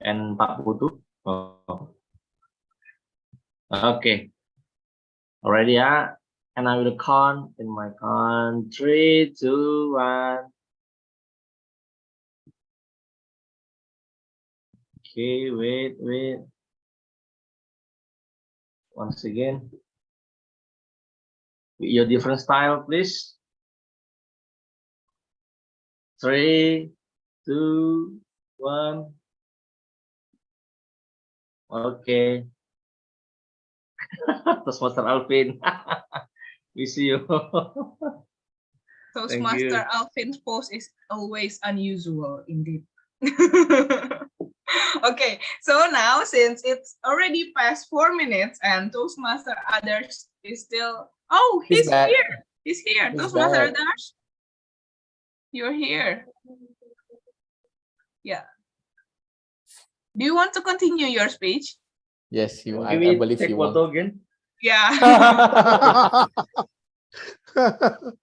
and Pak Putu. Oh. Okay. Already, and I will count in my count 3, 2, 1. Okay, wait. Once again, your different style, please. 3, 2, 1. Okay. Toastmaster Alvin. We see you. Toastmaster Alvin's pose is always unusual indeed. Okay, so now since it's already past 4 minutes and Toastmaster others is still, oh, he's back. here. He's here. He's Toastmaster back. others, you're here. Yeah. Do you want to continue your speech? Yes, I Maybe believe take you want. photo again. Yeah.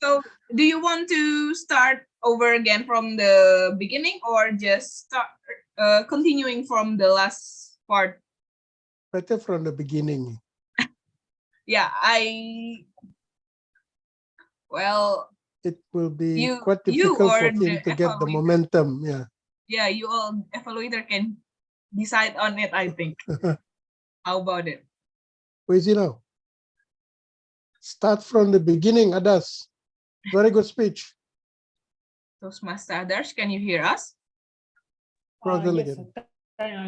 So do you want to start over again from the beginning or just start continuing from the last part? Better from the beginning. Yeah, it will be you- quite you difficult or for him the to get the evaluator. momentum. Yeah. Yeah, you all evaluator can decide on it, I think. How about it? Where is he now? Start from the beginning, Adas. Very good speech. Toastmaster others, can you hear us? Frozen Yes, again.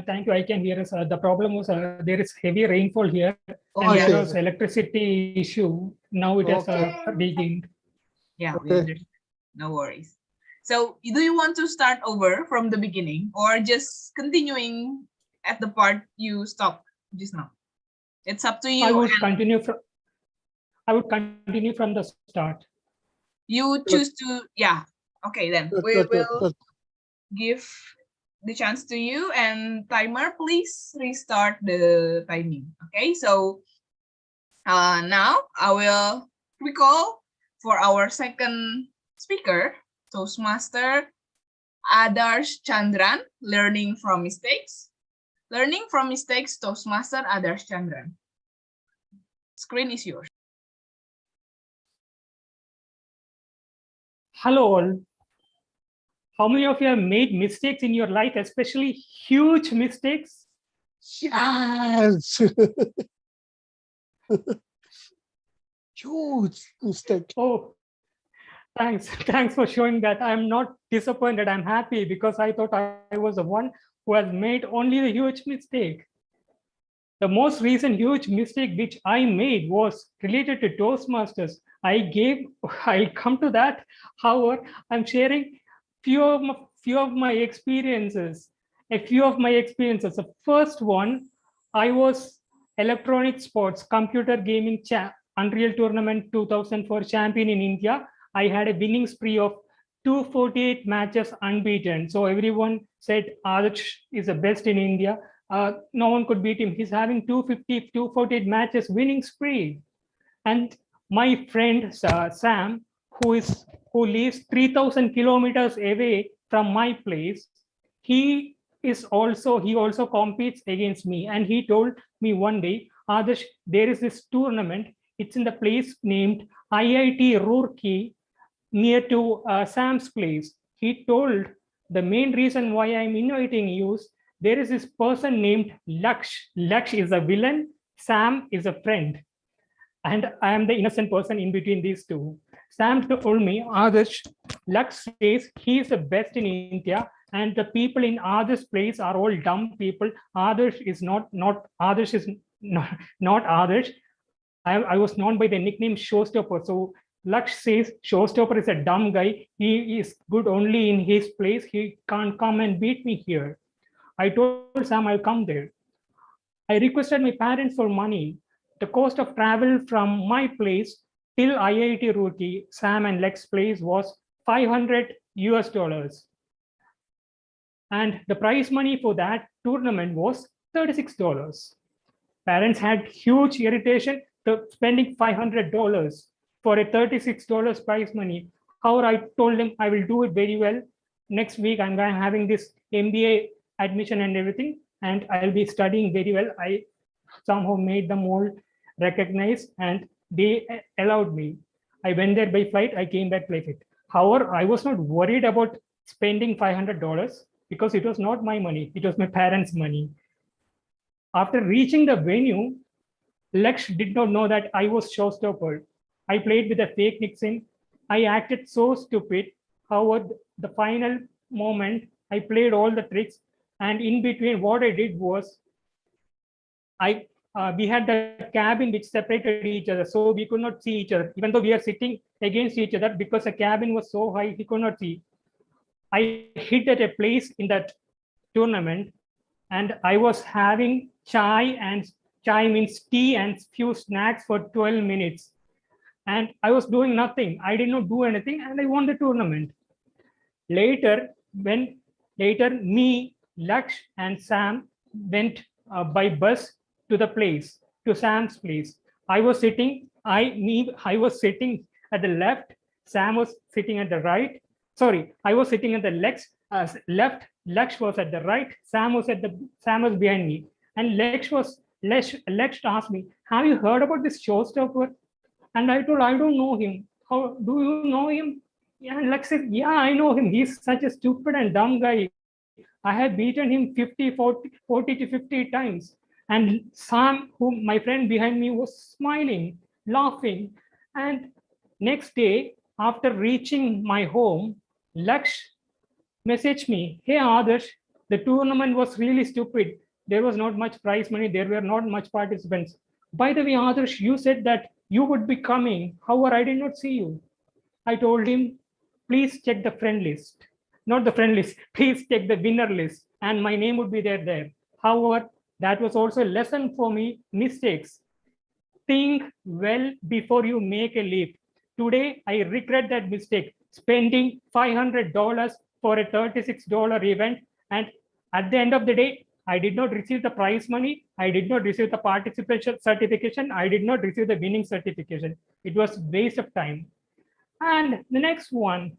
thank you. I can hear us. The problem was there is heavy rainfall here, and there was electricity issue. Now it has regained. Yeah, we understand. No worries. So, do you want to start over from the beginning, or just continuing at the part you stopped just now? It's up to you. I would continue from the start. You choose to, yeah. Okay, then we will give the chance to you, and timer, please restart the timing. Okay, so now I will recall for our second speaker, Toastmaster Adarsh Chandran, learning from mistakes. Learning from mistakes, Toastmaster Adarsh Chandran. Screen is yours. Hello all. How many of you have made mistakes in your life, especially huge mistakes? Yes. Huge mistake. Oh, thanks. Thanks for showing that. I'm not disappointed. I'm happy because I thought I was the one who has made only the huge mistake. The most recent huge mistake which I made was related to Toastmasters. I'll come to that. However, I'm sharing few of my experiences. A few of my experiences. The first one, I was electronic sports, computer gaming Unreal Tournament 2004 champion in India. I had a winning spree of 248 matches unbeaten. So everyone said Adarsh is the best in India. No one could beat him. He's having 250, 248 matches winning spree. And my friend Sam, who lives 3,000 kilometers away from my place, he also competes against me. And he told me one day, Adarsh, there is this tournament. It's in the place named IIT Roorkee, near to Sam's place. He told the main reason why I'm inviting you is there is this person named Laksh. Laksh is a villain. Sam is a friend. And I am the innocent person in between these two. Sam told me, Adarsh, Laksh says he is the best in India, and the people in Adarsh's place are all dumb people. Adarsh is not Adarsh is not Adarsh. I was known by the nickname Showstopper. So Laksh says Showstopper is a dumb guy. He is good only in his place. He can't come and beat me here. I told Sam I'll come there. I requested my parents for money. The cost of travel from my place till IIT Roorkee, Sam and Laksh's place, was $500 US. And the prize money for that tournament was $36. Parents had huge irritation to spending $500 for a $36 prize money. However, I told them I will do it very well. Next week, I'm having this MBA admission and everything, and I'll be studying very well. I somehow made them all recognize, and they allowed me. I went there by flight. I came back by flight. However, I was not worried about spending $500 because it was not my money. It was my parents' money. After reaching the venue, Laksh did not know that I was Showstopper. I played with a fake nickname. I acted so stupid. However, the final moment, I played all the tricks. And in between, what I did was, we had the cabin which separated each other, so we could not see each other, even though we are sitting against each other, because the cabin was so high, he could not see. I hid at a place in that tournament, and I was having chai means tea, and few snacks for 12 minutes. And I was doing nothing. I did not do anything, and I won the tournament. Later, me, Laksh, and Sam went by bus to the place, to Sam's place. I was sitting at the left. Sam was sitting at the right. Sorry, I was sitting at the left. Laksh was at the right. Sam was behind me. And Laksh asked me, "Have you heard about this Showstopper?" And I told, "I don't know him." "How do you know him?" Yeah, and Laksh said, "Yeah, I know him. He's such a stupid and dumb guy. I have beaten him 40 to 50 times." And Sam, my friend behind me, was smiling, laughing. And next day, after reaching my home, Laksh messaged me, "Hey Adarsh, The tournament was really stupid. There was not much prize money. There were not much participants. By the way, Adarsh, you said that you would be coming. However, I did not see you. I told him, please check the friend list. Not the friend list, please check the winner list. And my name would be there. However, that was also a lesson for me, mistakes. Think well before you make a leap. Today, I regret that mistake, spending $500 for a $36 event. And at the end of the day, I did not receive the prize money. I did not receive the participation certification. I did not receive the winning certification. It was waste of time. And the next one,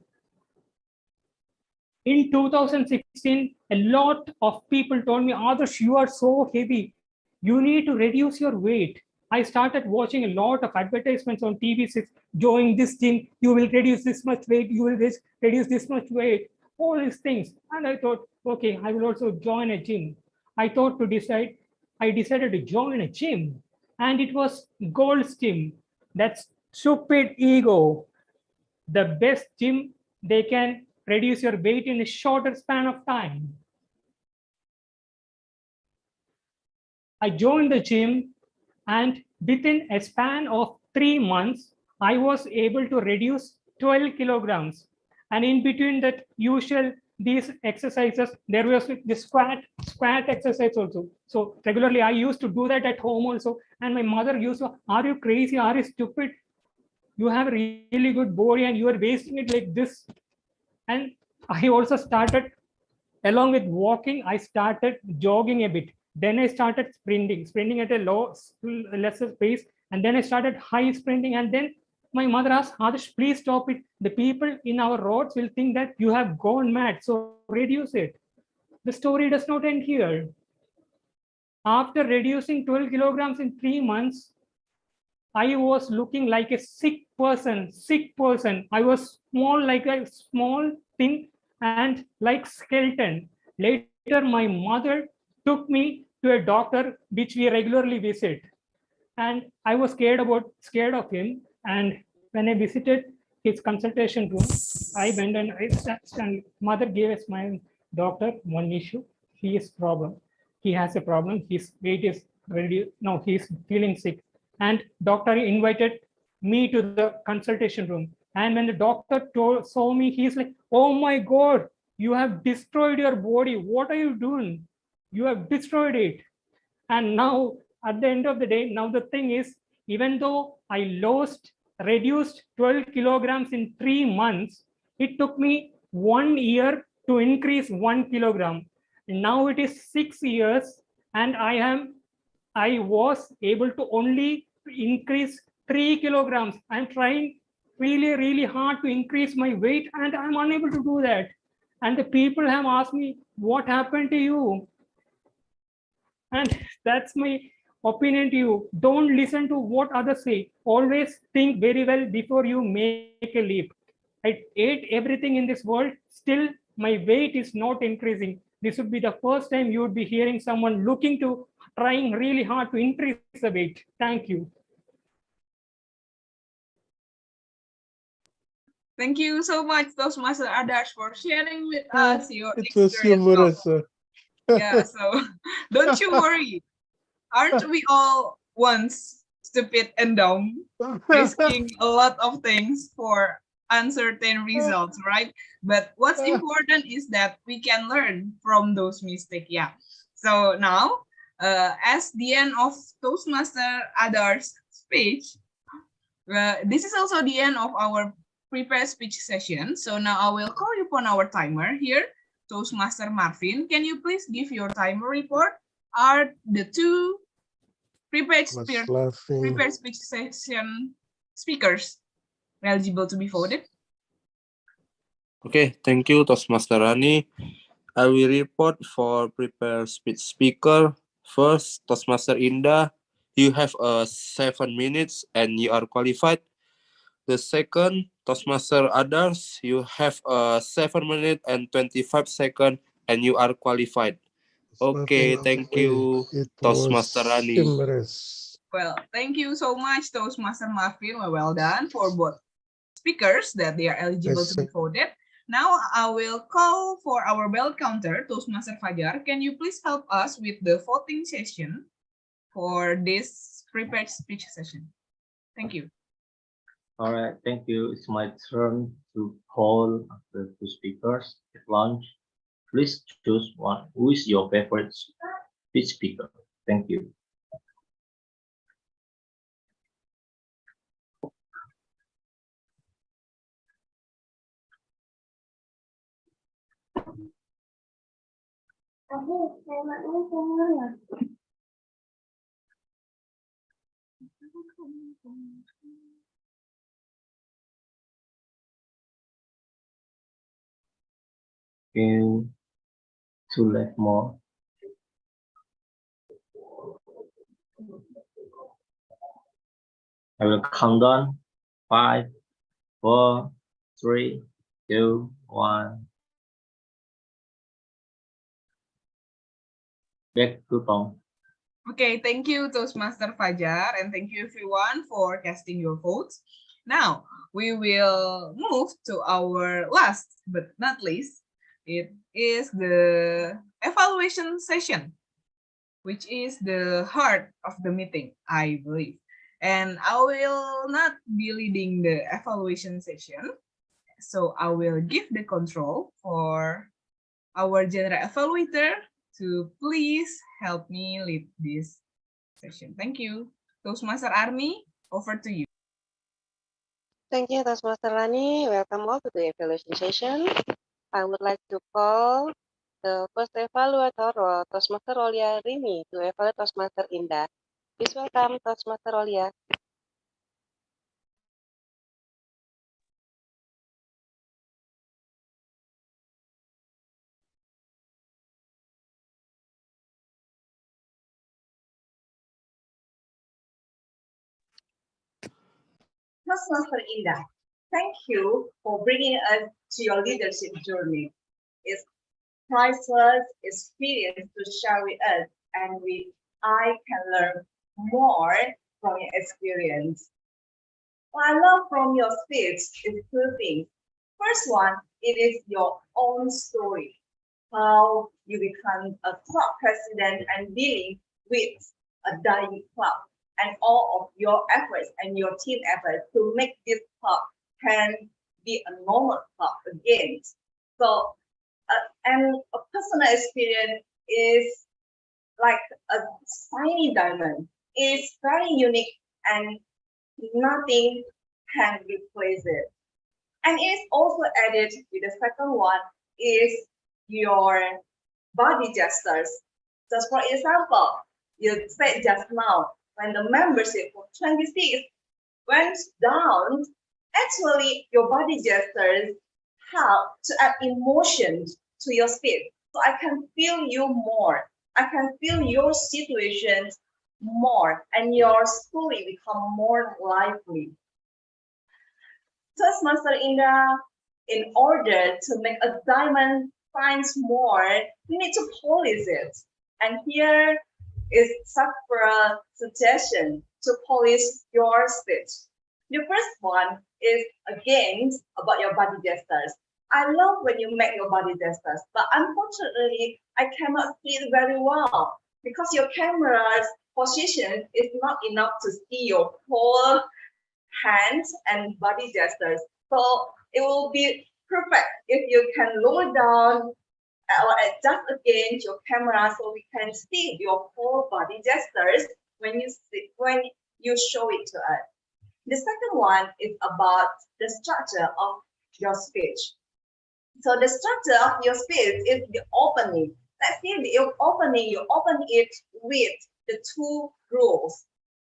in 2016, a lot of people told me, Adarsh, you are so heavy. You need to reduce your weight. I started watching a lot of advertisements on TV, join this gym, you will reduce this much weight, you will reduce this much weight, all these things. And I thought, okay, I will also join a gym. I decided to join a gym. And it was Gold's Gym. That's stupid ego. The best gym, they can reduce your weight in a shorter span of time. I joined the gym, and within a span of 3 months, I was able to reduce 12 kilograms. And in between that these exercises, there was the squat exercise also. So regularly I used to do that at home also. And my mother used to, are you crazy? Are you stupid? You have a really good body and you are wasting it like this. And I also started, along with walking, I started jogging a bit. Then I started sprinting at a lesser pace. And then I started high sprinting. And then my mother asked, Adarsh, please stop it. The people in our roads will think that you have gone mad. So reduce it. The story does not end here. After reducing 12 kilograms in 3 months, I was looking like a sick person. I was like a small thing and like skeleton. Later, my mother took me to a doctor, which we regularly visit. And I was scared of him. And when I visited his consultation room, I went and mother gave us my doctor one issue. He has a problem. His weight is reduced. No, he's feeling sick. And doctor invited me to the consultation room. And when the doctor saw me, he's like, oh my God, you have destroyed your body. What are you doing? You have destroyed it. And now, at the end of the day, now the thing is, even though I reduced 12 kilograms in 3 months, it took me 1 year to increase 1 kilogram. Now it is 6 years, and I was able to only increase 3 kilograms. I'm trying really hard to increase my weight, and I'm unable to do that. And the people have asked me, what happened to you? And that's my opinion to you. Don't listen to what others say. Always think very well before you make a leap. I ate everything in this world, still my weight is not increasing. This would be the first time you would be hearing someone trying really hard to increase the weight. Thank you. Thank you so much, Toastmaster Adarsh, for sharing with us your It was experience. humorous. Yeah, so don't you worry. Aren't we all once stupid and dumb, risking a lot of things for uncertain results, right? But what's important is that we can learn from those mistakes. Yeah. So now, as the end of Toastmaster Adar's speech, this is also the end of our prepared speech session. So now I will call upon our timer here, Toastmaster Marvin. Can you please give your timer report? Are the two prepared speech session speakers eligible to be voted? Okay, thank you, Toastmaster Rani. I will report for prepared speech speaker. First, Toastmaster Indah, you have 7 minutes and you are qualified. The second, Toastmaster Adars, you have 7 minutes and 25 seconds and you are qualified. Okay, thank you, Toastmaster Rani. Well, thank you so much, Toastmaster Marvin. Well done for both speakers that they are eligible to be voted. Now I will call for our bell counter, Toastmaster Fajar. Can you please help us with the voting session for this prepared speech session? Thank you. All right, thank you. It's my turn to call the two speakers at launch. Please choose one. Who is your favorite speech speaker? Thank you. Okay, two left more. I will count down 5, 4, 3, 2, 1. Back to Tom. Okay, thank you, Toastmaster Fajar, and thank you everyone for casting your votes. Now, we will move to our last but not least. It is the evaluation session, which is the heart of the meeting, I believe. And I will not be leading the evaluation session, so I will give the control for our general evaluator to please help me lead this session. Thank you. Toastmaster Army, over to you. Thank you, Toastmaster Rani. Welcome all to the evaluation session. I would like to call the first evaluator, or Toastmaster Rolia Rini, to evaluate Toastmaster Indah. Please welcome Toastmaster Rolia. Toastmaster Indah, thank you for bringing us to your leadership journey. It's priceless experience to share with us, and I can learn more from your experience. What I love from your speech is two things. First one, it is your own story, how you become a club president and dealing with a dying club, and all of your efforts and your team efforts to make this club can be a normal club again. So, and a personal experience is like a shiny diamond. It's very unique and nothing can replace it. And it's also added with the second one is your body gestures. Just for example, you said just now, when the membership of 26 went down, actually your body gestures help to add emotion to your speech. So I can feel you more. I can feel your situations more, and your story become more lively. Toastmaster Indah, in order to make a diamond shines more, you need to polish it. And here is several suggestions to polish your speech. The first one is again about your body gestures. I love when you make your body gestures, but unfortunately, I cannot see it very well because your camera's position is not enough to see your whole hands and body gestures. So it will be perfect if you can lower down or adjust again your camera so we can see your whole body gestures when you show it to us. The second one is about the structure of your speech. So the structure of your speech is the opening. Let's say the opening, you open it with the two rules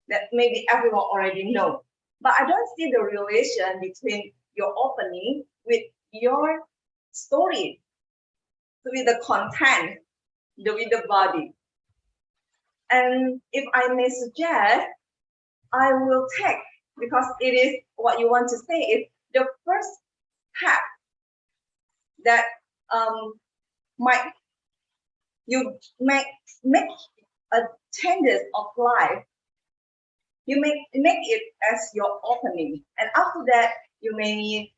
that maybe everyone already know. But I don't see the relation between your opening with your story, with the content, with the body. And if I may suggest, I will take, because it is what you want to say, is the first step that might you make a changes of life. You make it as your opening, and after that you may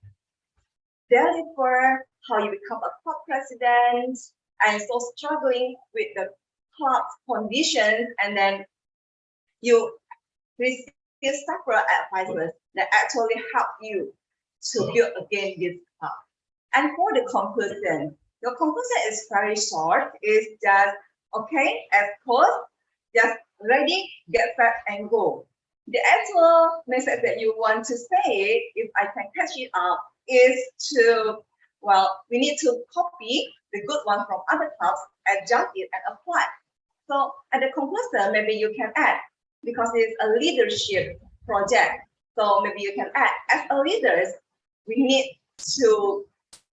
deliver, how you become a club president, and so struggling with the club conditions, and then you receive several advisors that actually help you to build again this club. And for the conclusion, your conclusion is very short. It's just, okay, as coach, just ready, get set, and go. The actual message that you want to say, if I can catch it up, is to, well, we need to copy the good one from other clubs, adjust it, and apply. So at the conclusion, maybe you can add, because it's a leadership project. So maybe you can add, as a leaders, we need to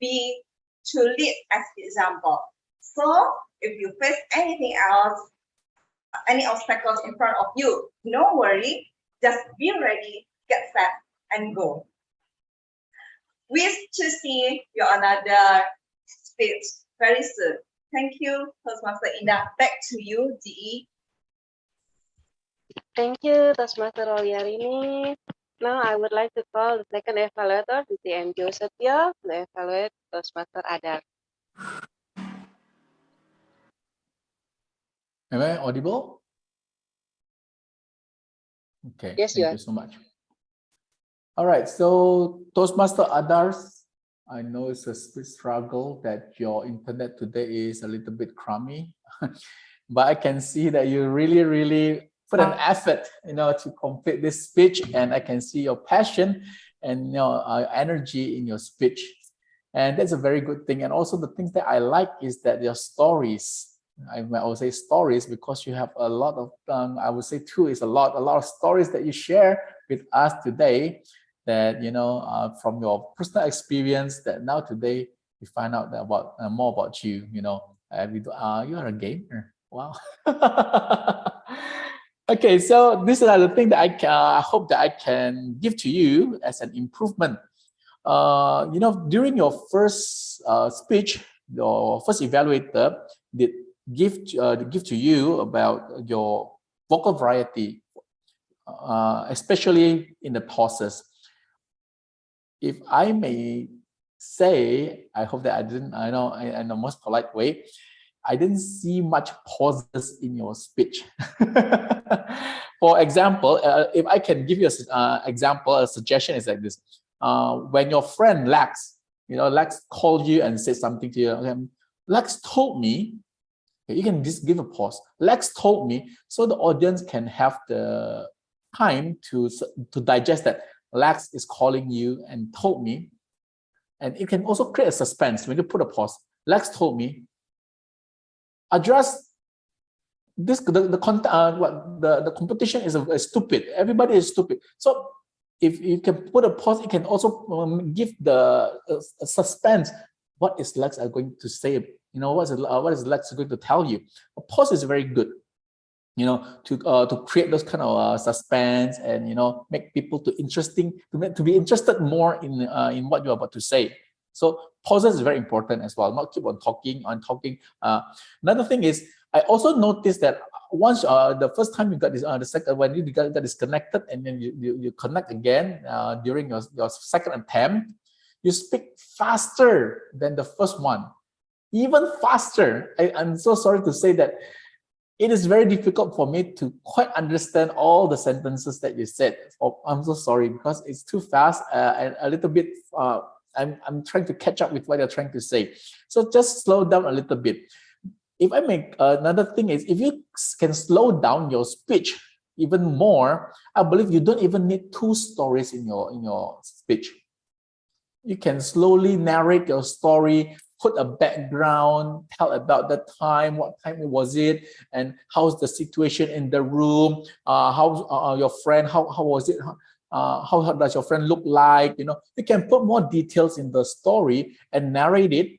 lead as example. So if you face anything else, any obstacles in front of you, no worry, just be ready, get set, and go. Wish to see you another speech very soon. Thank you, Toastmaster Indah. Back to you, DE. Thank you, Toastmaster Rolyarini. Now I would like to call the second evaluator, DTM Joseph, to evaluate Toastmaster Adar. Am I audible? Okay, Yes, thank you so much. All right, so Toastmaster Adars, I know it's a struggle that your internet today is a little bit crummy, but I can see that you really put an effort, to complete this speech, and I can see your passion and your energy in your speech, and that's a very good thing. And also the things that I like is that your stories. I would say stories because you have a lot of. I would say too is a lot of stories that you share with us today. That from your personal experience, that now today we find out about more about you. You are a gamer. Wow. Okay, so these are the things that I hope that I can give to you as an improvement. During your first speech, your first evaluator did give to you about your vocal variety, especially in the pauses. If I may say, I hope that I didn't. I know in the most polite way, I didn't see much pauses in your speech. For example, if I can give you an example, a suggestion is like this. When your friend Lex, Lex called you and said something to you. Okay, Lex told me, okay, you can just give a pause. Lex told me, so the audience can have the time to digest that. Lex is calling you and told me, and it can also create a suspense when you put a pause. Lex told me, address this. The competition is stupid. Everybody is stupid. So if you can put a pause, it can also give the suspense. What is Lex going to say? What is Lex going to tell you? A pause is very good. To create those kind of suspense and make people to be interested more in what you're about to say. So pauses is very important as well. Not keep on talking. Another thing is, I also noticed that once the first time you got this, the second when you got disconnected and then you connect again during your second attempt, you speak faster than the first one, even faster. I'm so sorry to say that. It is very difficult for me to quite understand all the sentences that you said. I'm so sorry because it's too fast and a little bit. I'm trying to catch up with what you're trying to say. So just slow down a little bit. If I make another thing is, if you can slow down your speech even more, I believe you don't even need 2 stories in your speech. You can slowly narrate your story. Put a background, tell about the time, what time was it, and how's the situation in the room, how your friend, how was it, how does your friend look like, you can put more details in the story and narrate it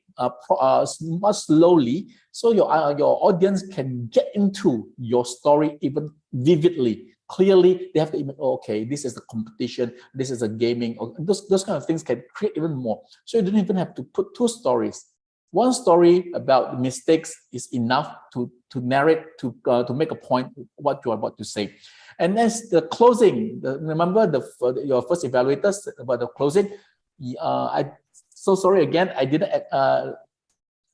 much slowly, so your audience can get into your story even vividly. Clearly, they have to even, okay, this is the competition, this is a gaming, or those kind of things can create even more. So you don't even have to put 2 stories. 1 story about mistakes is enough to narrate, to make a point what you are about to say. And as the closing, remember your first evaluators about the closing. I So sorry again, I didn't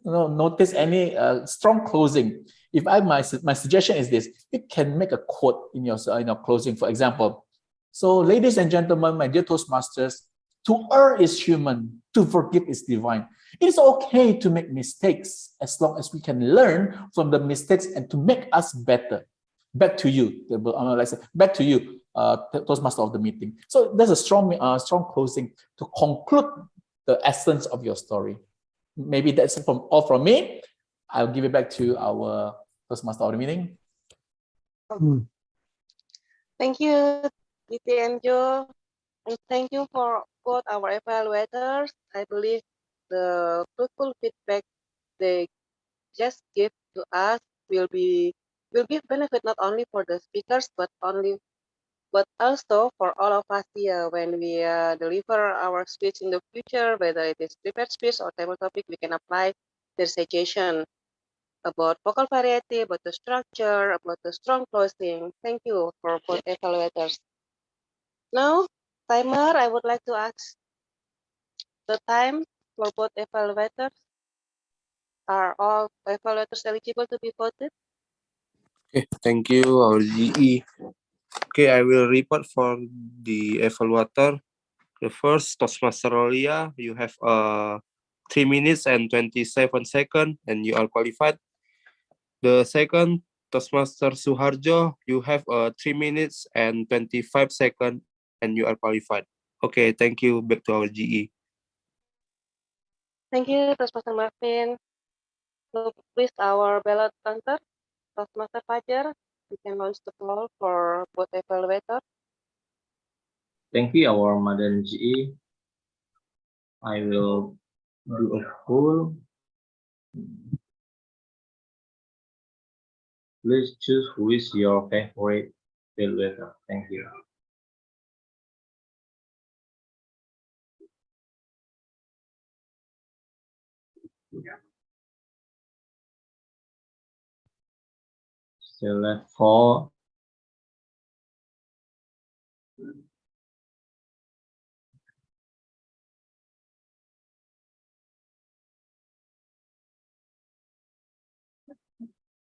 notice any strong closing. If my suggestion is this, you can make a quote in your closing, for example. So, ladies and gentlemen, my dear Toastmasters, to err is human, to forgive is divine. It is okay to make mistakes as long as we can learn from the mistakes and to make us better. Back to you, back to you, Toastmaster of the meeting. So there's a strong closing to conclude the essence of your story. Maybe that's all from me. I'll give it back to our Toastmaster of the meeting. Thank you, Diti and Joe. And thank you for both our evaluators. I believe the fruitful feedback they just give to us will give benefit not only for the speakers but also for all of us here when we deliver our speech in the future, whether it is prepared speech or table topic, we can apply their suggestion about vocal variety, about the structure, about the strong closing. Thank you for both evaluators. Now, timer, I would like to ask the time for both evaluators. Are all evaluators eligible to be voted? Okay, thank you, our GE. Okay, I will report for the evaluator. The first, Toastmaster Rolia, you have 3 minutes and 27 seconds, and you are qualified. The second, Toastmaster Suharjo, you have 3 minutes and 25 seconds, and you are qualified. Okay, thank you. Back to our GE. Thank you, Toastmaster Marvin. So please, our ballot counter, Toastmaster Fajar, you can launch the poll for both evaluators. Thank you, our Madam GE. I will do a poll. Please choose who is your favorite evaluator. Thank you. Still left 4.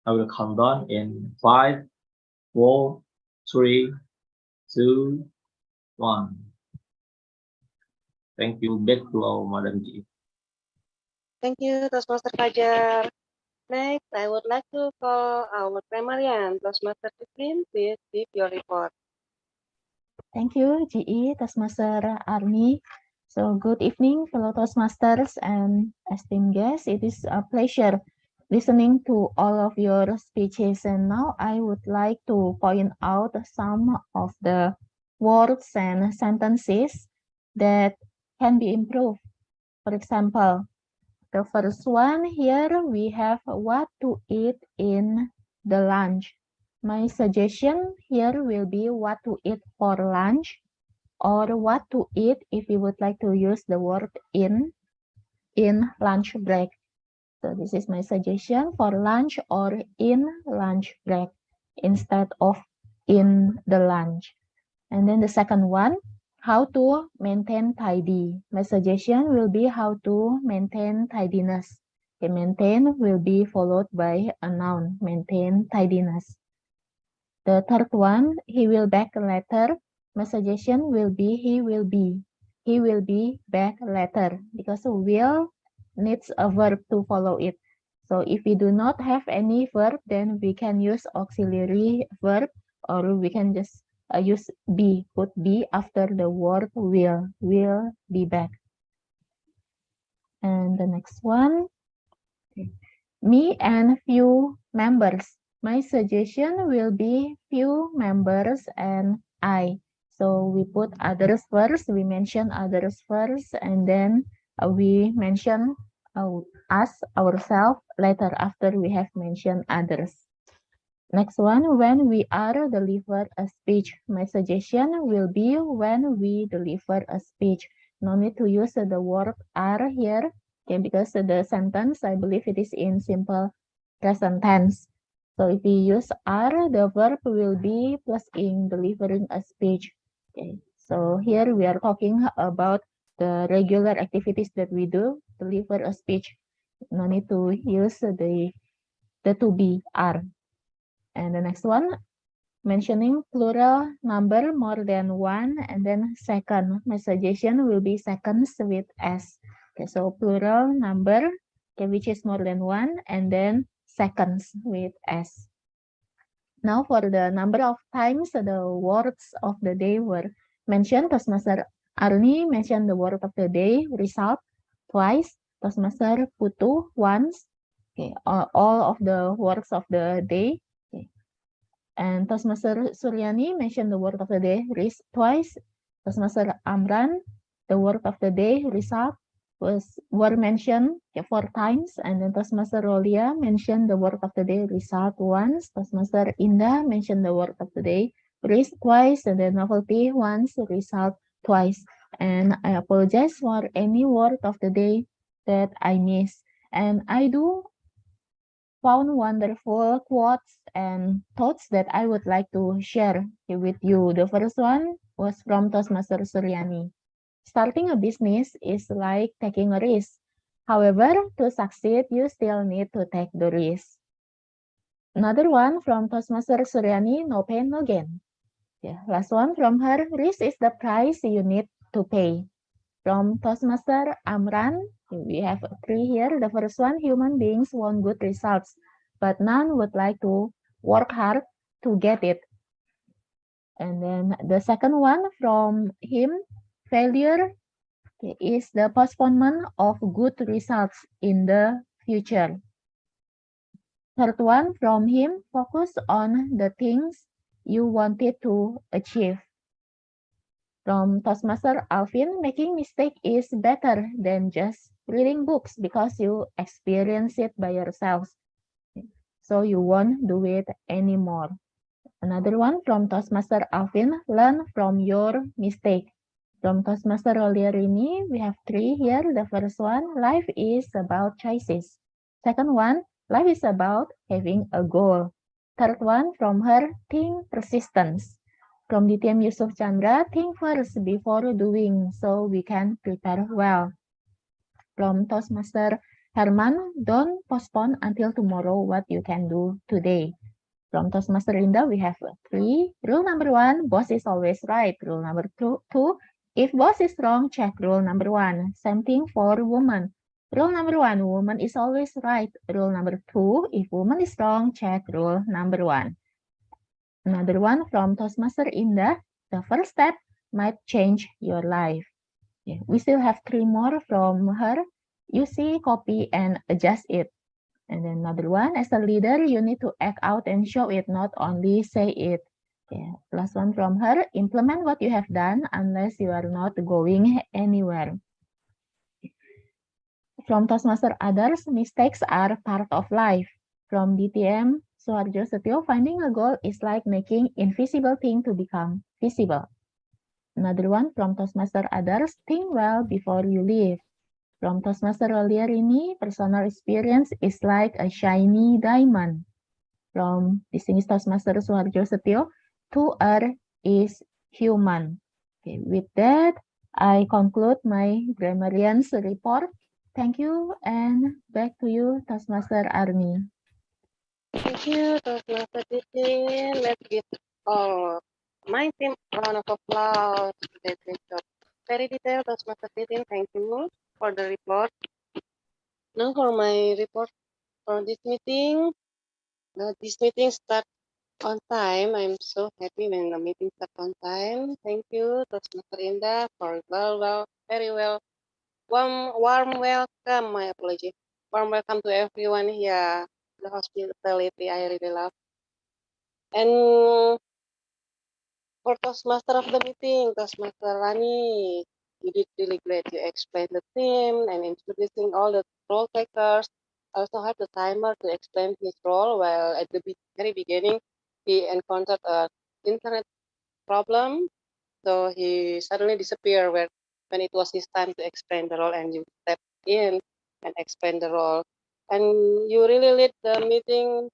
I will count down in 5, 4, 3, 2, 1. Thank you. Back to our Madam G. Thank you, Toastmaster Fajar. Next, I would like to call our grammarian, Toastmaster Tiffin. Please give your report. Thank you, GE, Toastmaster Army. So good evening, fellow Toastmasters and esteemed guests. It is a pleasure listening to all of your speeches. And now I would like to point out some of the words and sentences that can be improved. For example, the first one here, we have what to eat in the lunch. My suggestion here will be what to eat for lunch, or what to eat if you would like to use the word in lunch break. So this is my suggestion for lunch or in lunch break instead of in the lunch. And then the second one, how to maintain tidy. My suggestion will be how to maintain tidiness. Okay, maintain will be followed by a noun, maintain tidiness. The third one, he will back later. My suggestion will be he will be back later, because will needs a verb to follow it. So if we do not have any verb, then we can use auxiliary verb, or we can just use be, put be after the word will be back. And the next one, me and few members. My suggestion will be few members and I. So we put others first, we mention others first, and then we mention us, ourselves, later after we have mentioned others. Next one, when we are delivered a speech. My suggestion will be when we deliver a speech. No need to use the word are here, okay, because the sentence, I believe it is in simple present tense. So if we use are, the verb will be plus in delivering a speech. Okay, so here we are talking about the regular activities that we do, deliver a speech. No need to use the to be are. And the next one, mentioning plural number more than one, and then second. My suggestion will be seconds with s. Okay, so plural number, okay, which is more than one, and then seconds with s. Now for the number of times the words of the day were mentioned, Toastmaster Arni mentioned the word of the day, result, twice, Toastmaster Putu once, okay, all of the words of the day. Okay. And Toastmaster Suryani mentioned the word of the day, risk, twice. Toastmaster Amran, the word of the day, result, were mentioned 4 times, and then Toastmaster Rolia mentioned the word of the day, result, once. Toastmaster Indah mentioned the word of the day, risk, twice, and then novelty once, result, twice. And I apologize for any word of the day that I missed. And I do found wonderful quotes and thoughts that I would like to share with you. The first one was from Toastmaster Suryani. Starting a business is like taking a risk. However, to succeed, you still need to take the risk. Another one from Toastmaster Suryani, no pain, no gain. Yeah, last one from her, risk is the price you need to pay. From Toastmaster Amran, we have 3 here. The first one, human beings want good results, but none would like to work hard to get it. And then the second one from him, failure is the postponement of good results in the future. Third one from him, focus on the things you wanted to achieve. From Toastmaster Alvin, making mistake is better than just reading books because you experience it by yourselves. So you won't do it anymore. Another one from Toastmaster Alvin, learn from your mistake. From Toastmaster Rolierini, we have 3 here. The first one, life is about choices. Second one, life is about having a goal. Third one, from her, think persistence. From DTM Yusuf Chandra, think first before doing so we can prepare well. From Toastmaster Herman, don't postpone until tomorrow what you can do today. From Toastmaster Indah, we have 3. Rule number 1, boss is always right. Rule number 2, if boss is wrong, check rule number 1. Same thing for woman. Rule number 1, woman is always right. Rule number 2, if woman is wrong, check rule number 1. Another one from Toastmaster Indah, the first step might change your life. Yeah, we still have 3 more from her. You see, copy, and adjust it. And then another one, as a leader, you need to act out and show it, not only say it. Yeah. Last one from her, implement what you have done unless you are not going anywhere. From Toastmaster others, mistakes are part of life. From DTM, Suharjo Setio, finding a goal is like making invisible thing to become visible. Another one from Toastmaster others, think well before you leave. From Toastmaster earlier ini, personal experience is like a shiny diamond. From distinguished Toastmaster Suharjo Setio, to err is human. Okay, with that, I conclude my grammarian's report. Thank you, and back to you, Toastmaster Army. Thank you, Toastmaster Titin. Let's give my team a round of applause. That's it. Very detailed, Toastmaster Titin. Thank you for the report. Now for my report for this meeting. This meeting start on time. I'm so happy when the meeting start on time. Thank you, Toastmaster Indah, for very well, warm welcome. My apology. Warm welcome to everyone here. The hospitality I really love. And for Toastmaster of the meeting, Toastmaster Rani, you did really great. You explained the theme and introducing all the role takers. I also had the timer to explain his role, while at the very beginning, he encountered an internet problem. So he suddenly disappeared when it was his time to explain the role, and you stepped in and explained the role. And you really lead the meeting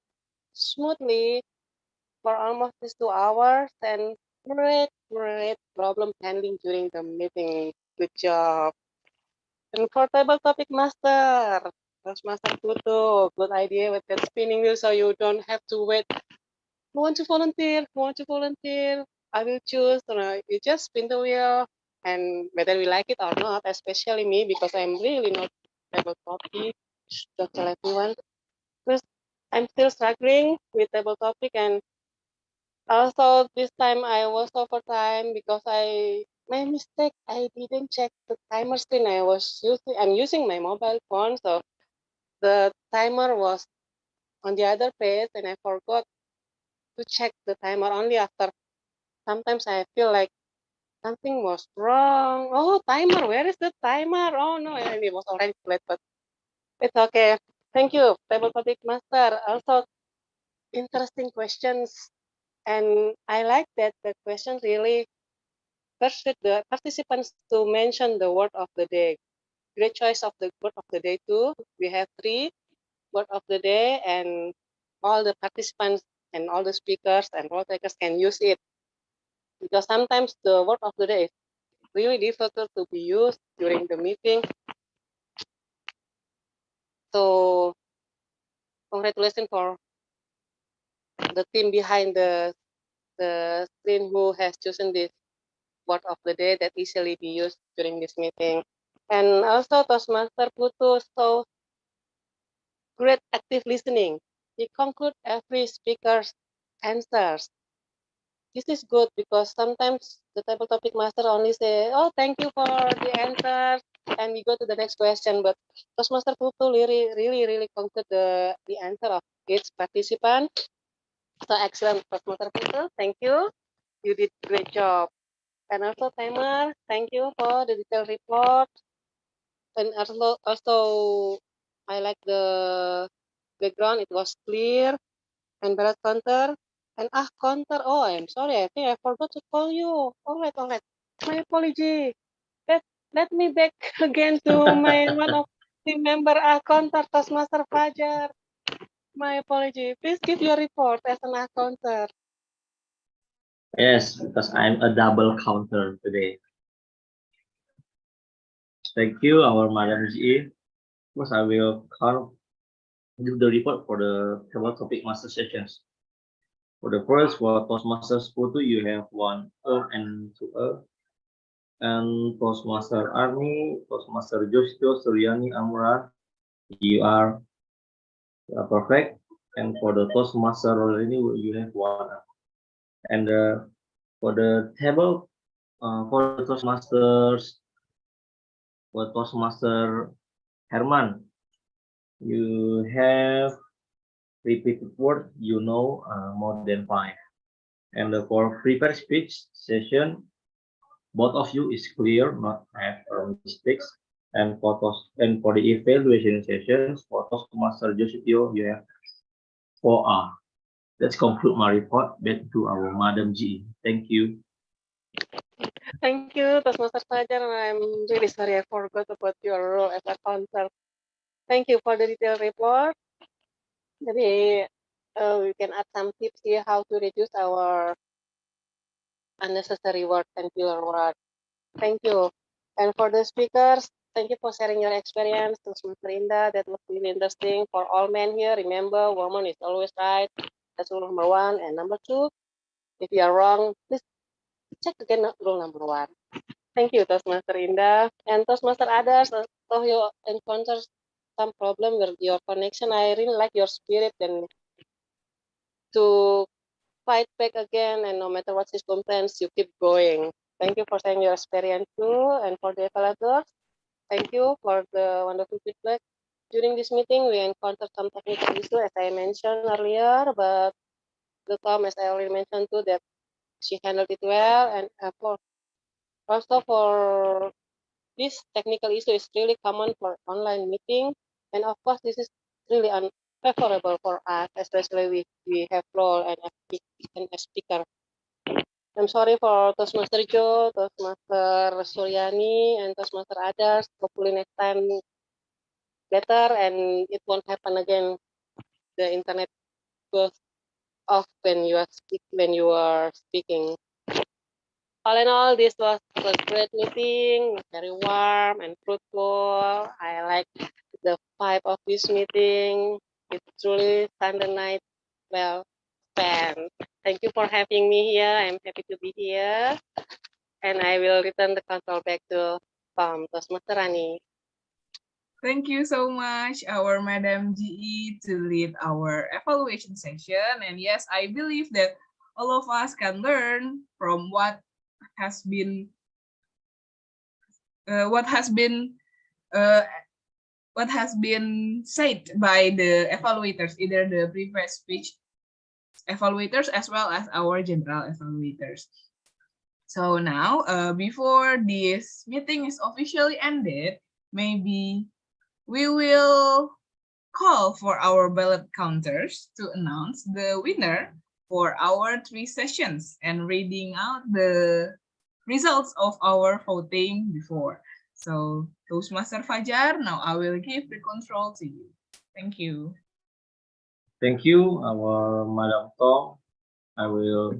smoothly for almost these 2 hours, and great problem handling during the meeting. Good job. And for table topic master, Toastmaster Putu, good idea with that spinning wheel so you don't have to wait. Who want to volunteer? Who want to volunteer? I will choose. You just spin the wheel, and whether we like it or not, especially me because I'm really not table topic. Don't tell everyone. First, I'm still struggling with table topic, and also this time I was overtime because my mistake. I didn't check the timer screen. I'm using my mobile phone, so the timer was on the other page, and I forgot to check the timer only after. Sometimes I feel like something was wrong. Oh, timer, where is the timer? Oh no, and it was already late, but it's okay. Thank you, table topic master. Also, interesting questions, and I like that the question really persuade the participants to mention the word of the day. Great choice of the word of the day too. We have 3 word of the day, and all the participants and all the speakers and role takers can use it, because sometimes the word of the day is really difficult to be used during the meeting. So congratulations for the team behind the screen who has chosen this word of the day that easily be used during this meeting. And also Toastmaster Putu, so great active listening. He conclude every speaker's answers. This is good because sometimes the table topic master only say, oh, thank you for the answers, and we go to the next question. But Toastmaster Putu really conclude the answer of each participant. So excellent, Toastmaster Putu. Thank you. You did great job. And also timer, thank you for the detailed report. And also I like the background, it was clear. And Berat counter, and counter, oh, I'm sorry, I think I forgot to call you. All right, my apology. Let me back again to my one of the member counter, Toastmaster Fajar. My apology. Please give your report as an counter. Yes, because I'm a double counter today. Thank you, our Madam GE. First, I will give the report for the table topic master sessions. For the first, for Toastmasters Putu, you have 1 and 2 And Toastmaster Arni, Toastmaster Josio, Suryani, Amra, you are perfect. And for the Toastmaster Rolini, you have 1. And for the table, for the Toastmaster Herman, you have repeated word, more than 5. And for prepared speech session, both of you is clear, not have mistakes. And for the evaluation sessions, for Toastmaster Josepio, you have 4R. Let's conclude my report. Back to our Madam G. Thank you. Thank you, Toastmaster Fajar. I'm really sorry I forgot about your role as a counter. Thank you for the detailed report. Maybe we can add some tips here how to reduce our unnecessary word and filler word. Thank you. And for the speakers, thank you for sharing your experience. Toastmaster Indah, that was really interesting. For all men here, remember, woman is always right. That's rule number 1. And number 2, if you are wrong, please check again rule number 1. Thank you, Toastmaster Indah. And Toastmaster others, so you encounter some problem with your connection, I really like your spirit and to fight back again, and no matter what circumstance, you keep going. Thank you for sharing your experience too, and for the evaluators, thank you for the wonderful feedback. During this meeting, we encountered some technical issue, as I mentioned earlier, but the Tom, as I already mentioned too, that she handled it well, and also for this technical issue is really common for online meeting, and of course, this is really unfavorable for us, especially we have role and a speaker. I'm sorry for Toastmaster Joe, Toastmaster Suryani, and Toastmaster others. Hopefully next time better and it won't happen again. The internet goes off when you are speaking. all in all, this was a great meeting, very warm and fruitful. I like the vibe of this meeting. It truly Sunday night well spent. Thank you for having me here. I'm happy to be here. And I will return the control back to Toastmaster Rani. Thank you so much, our Madam GE, to lead our evaluation session. And yes, I believe that all of us can learn from what has been uh, what has been said by the evaluators, either the prepared speech evaluators as well as our general evaluators. So now, before this meeting is officially ended, maybe we will call for our ballot counters to announce the winner for our 3 sessions and reading out the results of our voting before. So, Toastmaster Fajar, now I will give the control to you. Thank you. Thank you, our Madam Tom. I will.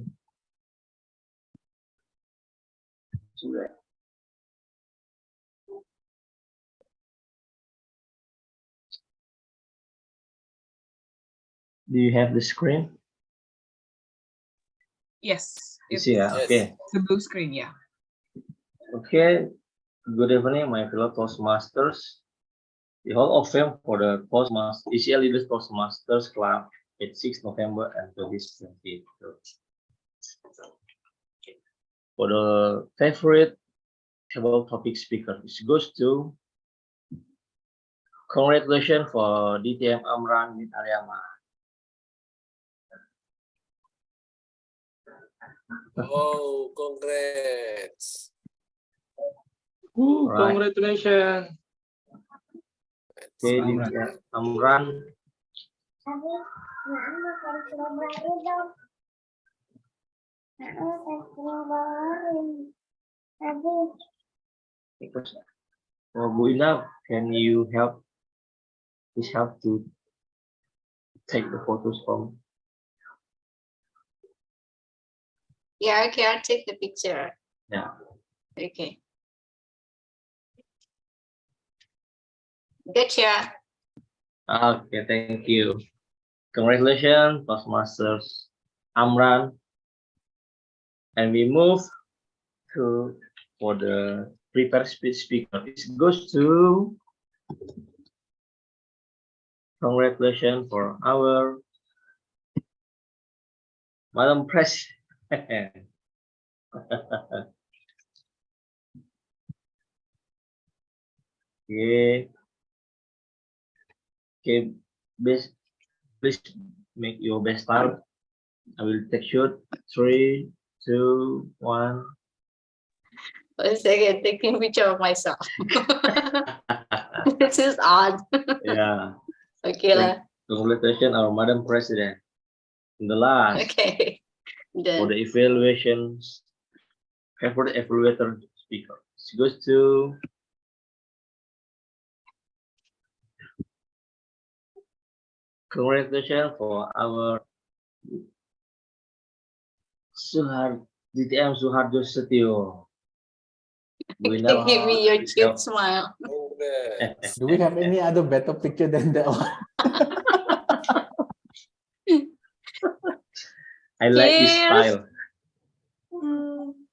Do you have the screen? Yes. It's here. Okay. The blue screen, yeah. Okay. Good evening, my fellow Toastmasters. The Hall of Fame for the Toastmasters ECI Leaders Toastmasters Club at 6 November and 2020. For the favorite table topic speaker, it goes to congratulations for DTM Amran with Ariama. Oh, congrats. Right. Congratulations. Okay, DTM Amran. Because Bu Ina, can you help? Please help to take the photos from. Yeah, okay, I'll take the picture. Yeah. Okay. Gotcha. Okay, thank you. Congratulations, Toastmasters Amran. And we move to for the prepared speech speaker. It goes to congratulations for our Madam President. Okay. Okay, please make your best time. I will take shot. 3, 2, 1. 1 second, taking a picture of myself. This is odd. Yeah. Okay lah. Congratulations, our Madam President. In the last. Okay. For the evaluations, favorite evaluator speaker. It goes to congratulations for our DTM Suharjo Setio. Give me your cute smile. Do we have any other better picture than that one? I like this style.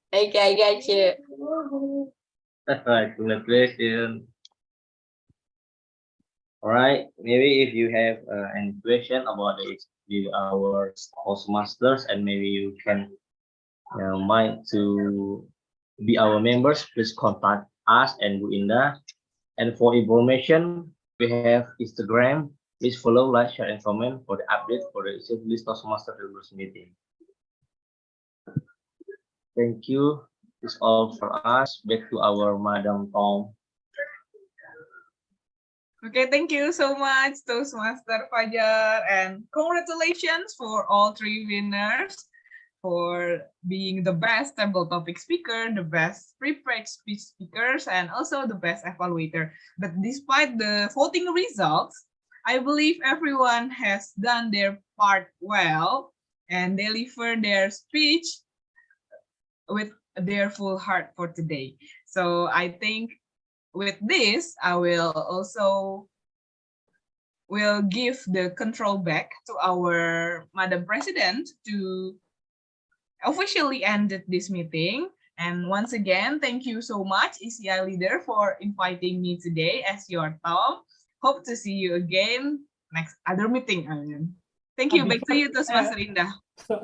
Okay, I got you. Alright, congratulations. Alright, maybe if you have any question about our Toastmasters and maybe you can mind to be our members, please contact us and Bu Indah. And for information, we have Instagram. Please follow, like, share, and comment for the update for the Toastmasters Members meeting. Thank you. It's all for us. Back to our Madam Tom. Okay, thank you so much, Toastmaster Fajar, and congratulations for all 3 winners for being the best table topic speaker, the best prepared speech speakers, and also the best evaluator. But despite the voting results, I believe everyone has done their part well and delivered their speech with their full heart for today. So I think with this, I will give the control back to our Madam President to officially end this meeting. And once again, thank you so much, ECI leader, for inviting me today as your Tom. Hope to see you again next other meeting. Thank you. Back to you, Toastmaster Indah.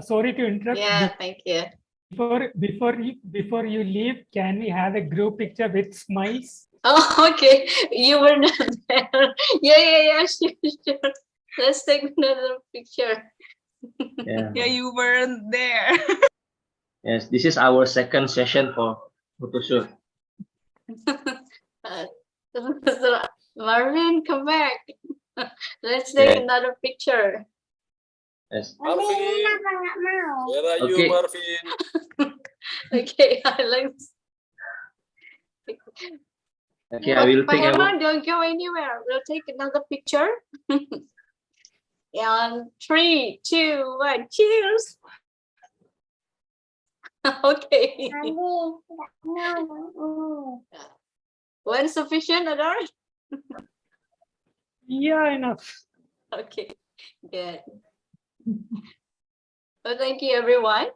Sorry to interrupt. Yeah, thank you. Before you leave, can we have a group picture with smiles? Oh, okay. You were not there. Yeah, sure. Let's take another picture. Yeah. Yeah, you weren't there. Yes, this is our second session for photo shoot. So, Marvin, come back. Let's take another picture. Yes. Marvin, Where are you, Okay. Marvin? okay, I like. Okay, I will But think about. don't go anywhere. We'll take another picture. And 3, 2, 1, cheers. Okay. One sufficient, Adar? Yeah, enough. Okay, good. Well, thank you everyone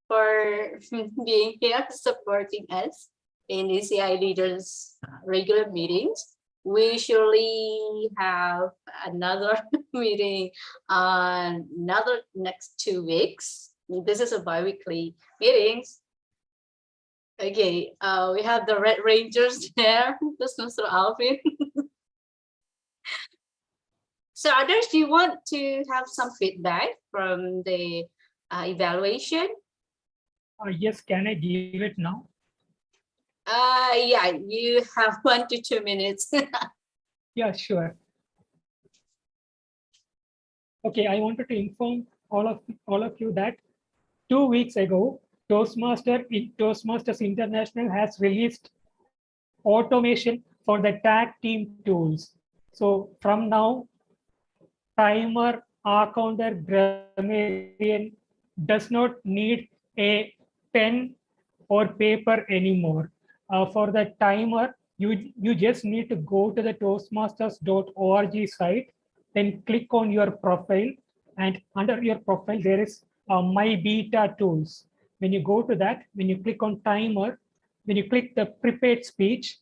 for being here, supporting us in ECI Leaders regular meetings. We surely have another meeting on next 2 weeks. This is a bi-weekly meetings. Okay, we have the Red Rangers there. This is Mr. Alvin. So others, do you want to have some feedback from the evaluation? Yes, can I give it now? Yeah, you have 1 to 2 minutes. Yeah, sure. Okay, I wanted to inform all of you that 2 weeks ago, Toastmasters International has released automation for the tag team tools. So from now, timer, R-counter, grammarian does not need a pen or paper anymore. For the timer, you just need to go to the toastmasters.org site, then click on your profile, and under your profile there is my beta tools. When you go to that, when you click on timer, when you click the prepared speech,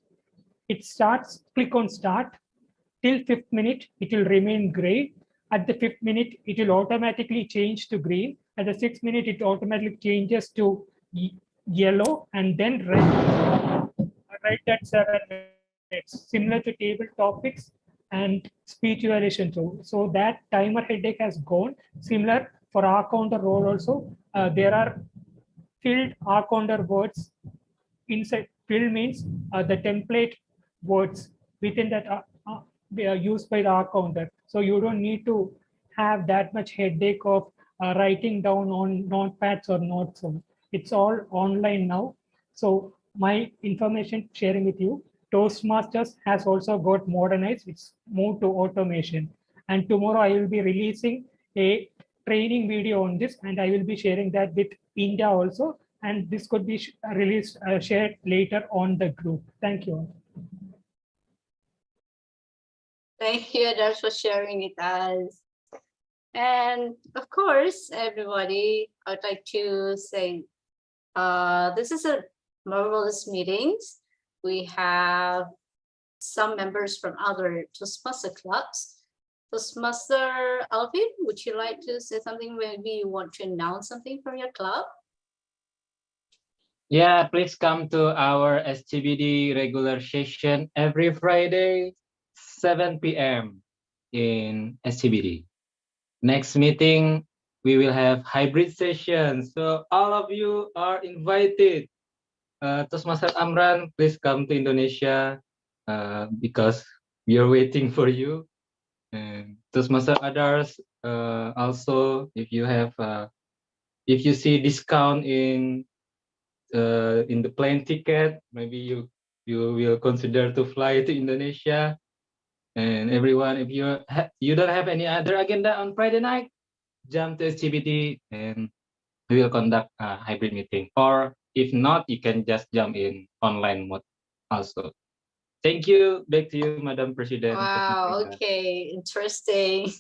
it starts, click on start. Till 5th minute, it will remain gray. At the 5th minute, it will automatically change to green. At the 6th minute, it automatically changes to yellow and then red. Right at 7 minutes, similar to table topics and speech evaluation tool. So that timer headache has gone. Similar for our counter role also, there are filled R counter words inside. Fill means the template words within that they are used by the R counter. So you don't need to have that much headache of writing down on notepads or notes. It's all online now. So my information sharing with you, Toastmasters has also got modernized. It's moved to automation. And tomorrow I will be releasing a training video on this, and I will be sharing that with India also. And this could be released, shared later on the group. Thank you. Thank you, Adar, for sharing it us. And of course, everybody, I'd like to say, this is a marvelous meetings. We have some members from other Toastmaster clubs. Toastmaster Alvin, would you like to say something? Maybe you want to announce something from your club? Yeah, please come to our STBD regular session every Friday, 7 p.m. in STBD. Next meeting, we will have hybrid session. So all of you are invited. Toastmaster Amran, please come to Indonesia because we are waiting for you. And Toastmaster Adars, also if you have, if you see discount in the plane ticket, maybe you will consider to fly to Indonesia. And everyone, if you don't have any other agenda on Friday night, jump to SGBT and we will conduct a hybrid meeting. Or If not, you can just jump in online mode also. Thank you. Back to you, Madam President. Wow, okay, interesting.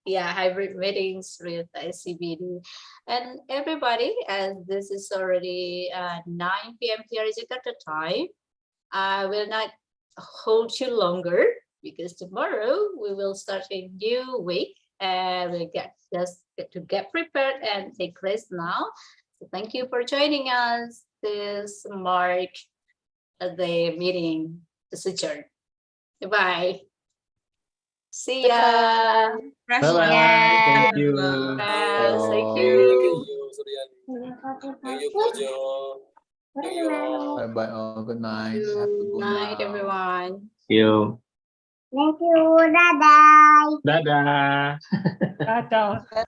Yeah, hybrid meetings with ICBD. And everybody, as this is already 9 p.m. here is Jakarta time, I will not hold you longer because tomorrow we will start a new week and we just get to get prepared and take rest now. So thank you for joining us. This mark the meeting is adjourned. Goodbye. See ya. Bye bye. Thank you. Yes, thank Thank you. you, Suryan. Thank you, Kojo. Thank you all. Bye bye all. Good night. Have a Good good night, night. everyone. You. Thank you. Dadah. Dadah. Dadah.